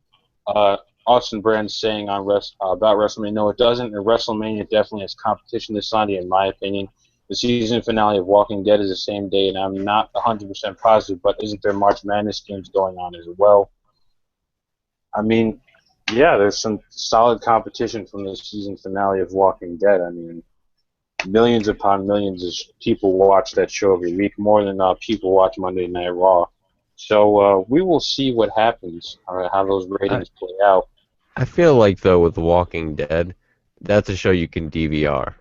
Austin Brand saying about WrestleMania, no, it doesn't. And WrestleMania definitely has competition this Sunday, in my opinion. The season finale of Walking Dead is the same day, and I'm not 100% positive, but isn't there March Madness games going on as well? I mean, yeah, there's some solid competition from the season finale of Walking Dead. I mean, millions upon millions of people watch that show every week, more than people watch Monday Night Raw. So we will see what happens, how those I, ratings play out. I feel like though with The Walking Dead, that's a show you can DVR.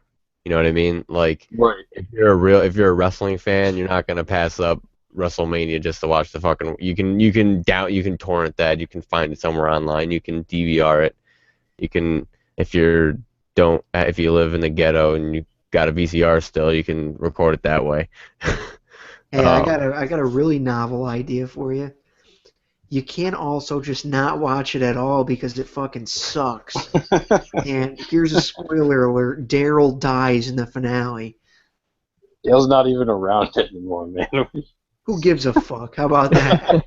You know what I mean? Like Right. if you're a wrestling fan, you're not gonna pass up WrestleMania just to watch the fucking. You can torrent that. You can find it somewhere online. You can DVR it. You can if you're don't if you live in the ghetto and you got a VCR still, you can record it that way. Hey, um, I got a really novel idea for you. You can't also just not watch it at all because it fucking sucks. And here's a spoiler alert: Daryl dies in the finale. Dale's not even around anymore, man. Who gives a fuck? How about that?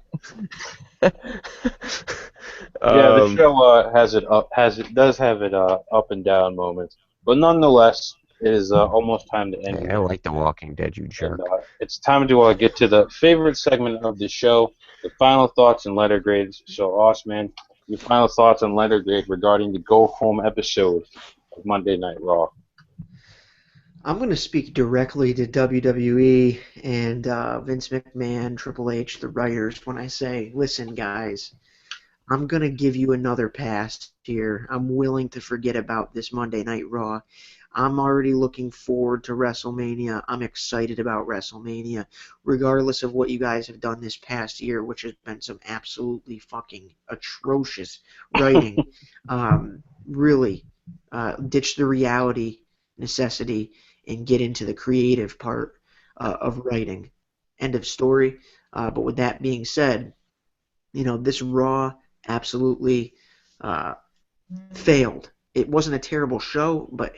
Yeah, the um, show does have it up and down moments, but nonetheless, it is almost time to end hey, I here, like The Walking Dead, you and jerk. it's time to get to the favorite segment of the show, the final thoughts and letter grades. So, Osman, your final thoughts on letter grade regarding the go home episode of Monday Night Raw. I'm going to speak directly to WWE and Vince McMahon, Triple H, the writers, when I say, listen, guys, I'm going to give you another pass here. I'm willing to forget about this Monday Night Raw. I'm already looking forward to WrestleMania. I'm excited about WrestleMania, regardless of what you guys have done this past year, which has been some absolutely fucking atrocious writing. Really, ditch the reality necessity and get into the creative part of writing. End of story. But with that being said, this Raw absolutely failed. It wasn't a terrible show, but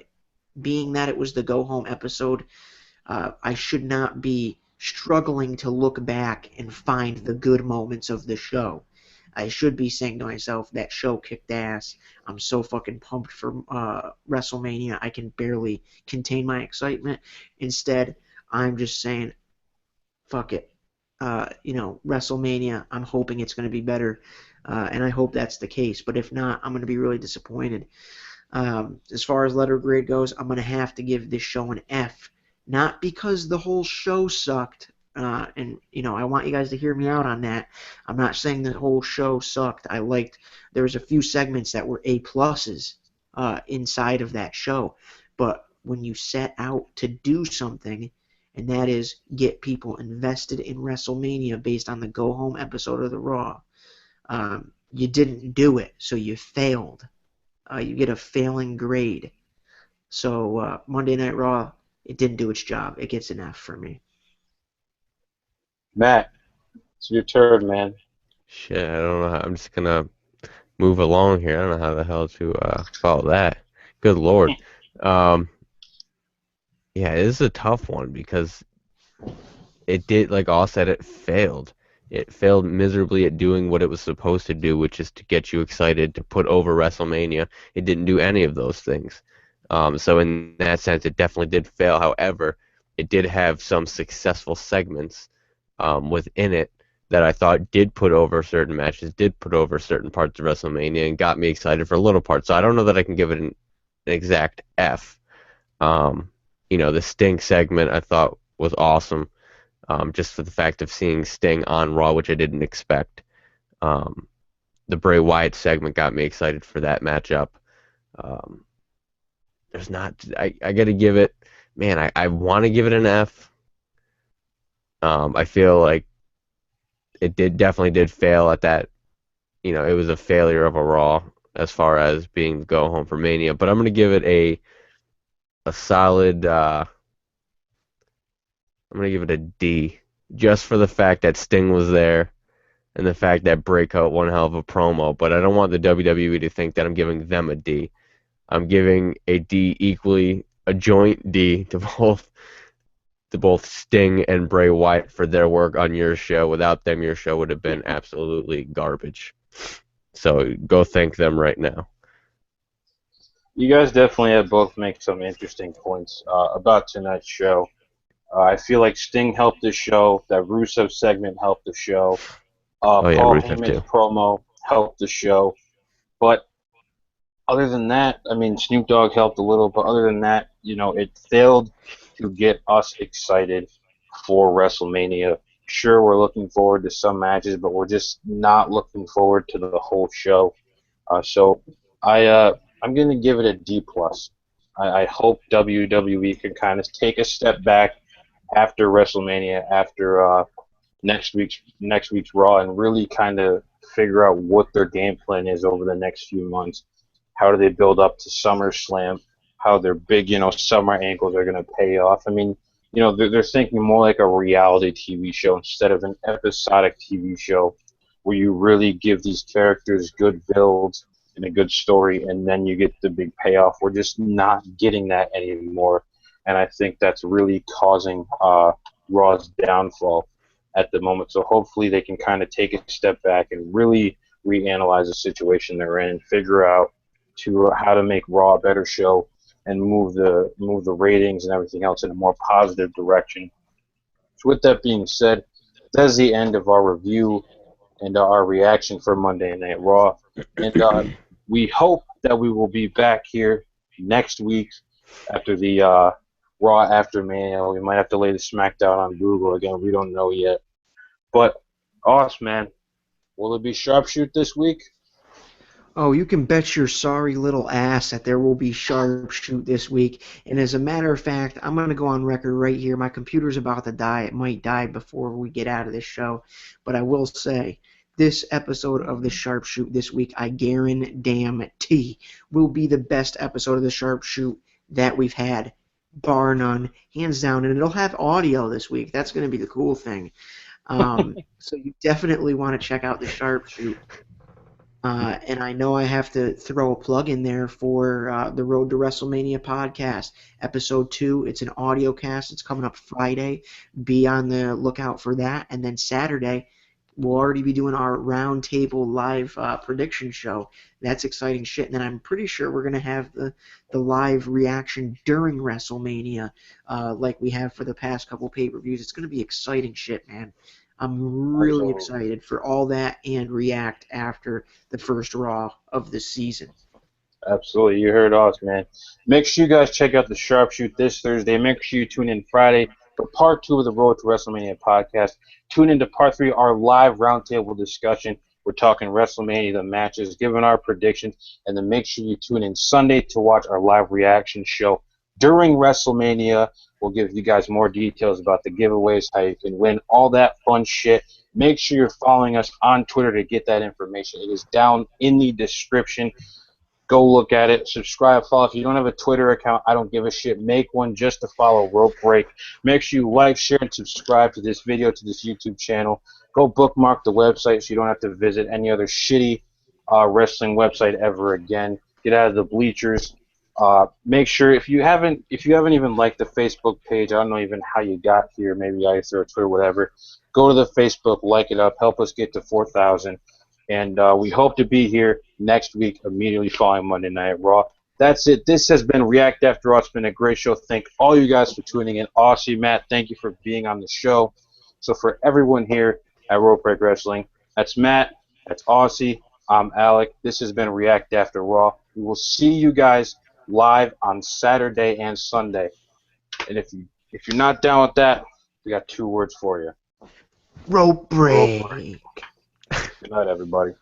being that it was the go home episode, I should not be struggling to look back and find the good moments of the show. I should be saying to myself, that show kicked ass. I'm so fucking pumped for WrestleMania. I can barely contain my excitement. Instead, I'm just saying, fuck it. WrestleMania, I'm hoping it's going to be better. And I hope that's the case. But if not, I'm going to be really disappointed. As far as letter grade goes, I'm going to have to give this show an F. Not because the whole show sucked, I want you guys to hear me out on that. I'm not saying the whole show sucked. There was a few segments that were A-pluses inside of that show. But when you set out to do something, and that is get people invested in WrestleMania based on the go-home episode of the Raw, you didn't do it, so you failed. You get a failing grade. So Monday Night Raw, it didn't do its job. It gets an F for me. Matt, it's your turn, man. Shit, I don't know how. I'm just gonna move along here. I don't know how the hell to follow that. Good lord. Um, yeah, it is a tough one because it did, like all said, it failed. It failed miserably at doing what it was supposed to do, which is to get you excited to put over WrestleMania. It didn't do any of those things. So in that sense, it definitely did fail. However, it did have some successful segments within it that I thought did put over certain matches, did put over certain parts of WrestleMania, and got me excited for a little part. So I don't know that I can give it an exact F. The Sting segment I thought was awesome. Just for the fact of seeing Sting on Raw, which I didn't expect. The Bray Wyatt segment got me excited for that matchup. I got to give it, man, I want to give it an F. I feel like it definitely did fail at that. It was a failure of a Raw as far as being go home for Mania, but I'm going to give it a solid, I'm going to give it a D, just for the fact that Sting was there and the fact that Bray cut one hell of a promo. But I don't want the WWE to think that I'm giving them a D. I'm giving a D equally, a joint D to both Sting and Bray Wyatt for their work on your show. Without them, your show would have been absolutely garbage. So go thank them right now. You guys definitely have both make some interesting points about tonight's show. I feel like Sting helped the show. That Rusev segment helped the show. Oh yeah, Paul Rusev Heyman's too. promo helped the show. But other than that, I mean, Snoop Dogg helped a little, but other than that, it failed to get us excited for WrestleMania. Sure, we're looking forward to some matches, but we're just not looking forward to the whole show. So I'm going to give it a D plus. I hope WWE can kind of take a step back after WrestleMania, after next week's Raw, and really kind of figure out what their game plan is over the next few months. How do they build up to SummerSlam? How their big, summer angles are going to pay off? I mean, they're thinking more like a reality TV show instead of an episodic TV show where you really give these characters good builds and a good story, and then you get the big payoff. We're just not getting that anymore, and I think that's really causing Raw's downfall at the moment. So hopefully they can kind of take a step back and really reanalyze the situation they're in, figure out how to make Raw a better show, and move the ratings and everything else in a more positive direction. So with that being said, that's the end of our review and our reaction for Monday Night Raw. And we hope that we will be back here next week after the Raw after Mania. We might have to lay the SmackDown on Google again. We don't know yet. But, awesome, man. Will it be Sharpshoot this week? Oh, you can bet your sorry little ass that there will be Sharpshoot this week. And as a matter of fact, I'm going to go on record right here. My computer's about to die. It might die before we get out of this show. But I will say, this episode of the Sharpshoot this week, I guarantee, will be the best episode of the Sharpshoot that we've had, bar none, hands down. And it'll have audio this week. That's going to be the cool thing. So you definitely want to check out the Sharpshoot. And I know I have to throw a plug in there for the Road to WrestleMania podcast, episode 2. It's an audio cast. It's coming up Friday. Be on the lookout for that. And then Saturday, we'll already be doing our roundtable live prediction show. That's exciting shit. And then I'm pretty sure we're going to have the live reaction during WrestleMania like we have for the past couple pay-per-views. It's going to be exciting shit, man. I'm really Absolutely. excited for all that and react after the first Raw of the season. Absolutely. You heard us, man. Make sure you guys check out the Sharpshoot this Thursday. Make sure you tune in Friday for part 2 of the Road to WrestleMania podcast. Tune into part 3, our live roundtable discussion. We're talking WrestleMania, the matches, giving our predictions, and then make sure you tune in Sunday to watch our live reaction show during WrestleMania. We'll give you guys more details about the giveaways, how you can win, all that fun shit. Make sure you're following us on Twitter to get that information. It is down in the description. Go look at it. Subscribe, follow. If you don't have a Twitter account, I don't give a shit. Make one just to follow Rope Break. Make sure you like, share, and subscribe to this video, to this YouTube channel. Go bookmark the website so you don't have to visit any other shitty wrestling website ever again. Get out of the bleachers. Make sure if you haven't even liked the Facebook page, I don't know even how you got here. Maybe I through Twitter, whatever. Go to the Facebook, like it up, help us get to 4,000. And we hope to be here next week, immediately following Monday Night Raw. That's it. This has been React After Raw. It's been a great show. Thank all you guys for tuning in. Aussie, Matt, thank you for being on the show. So for everyone here at Rope Break Wrestling, that's Matt, that's Aussie, I'm Alec. This has been React After Raw. We will see you guys live on Saturday and Sunday. And if you're not down with that, we got 2 words for you. Rope Rope break. break. Good night, everybody.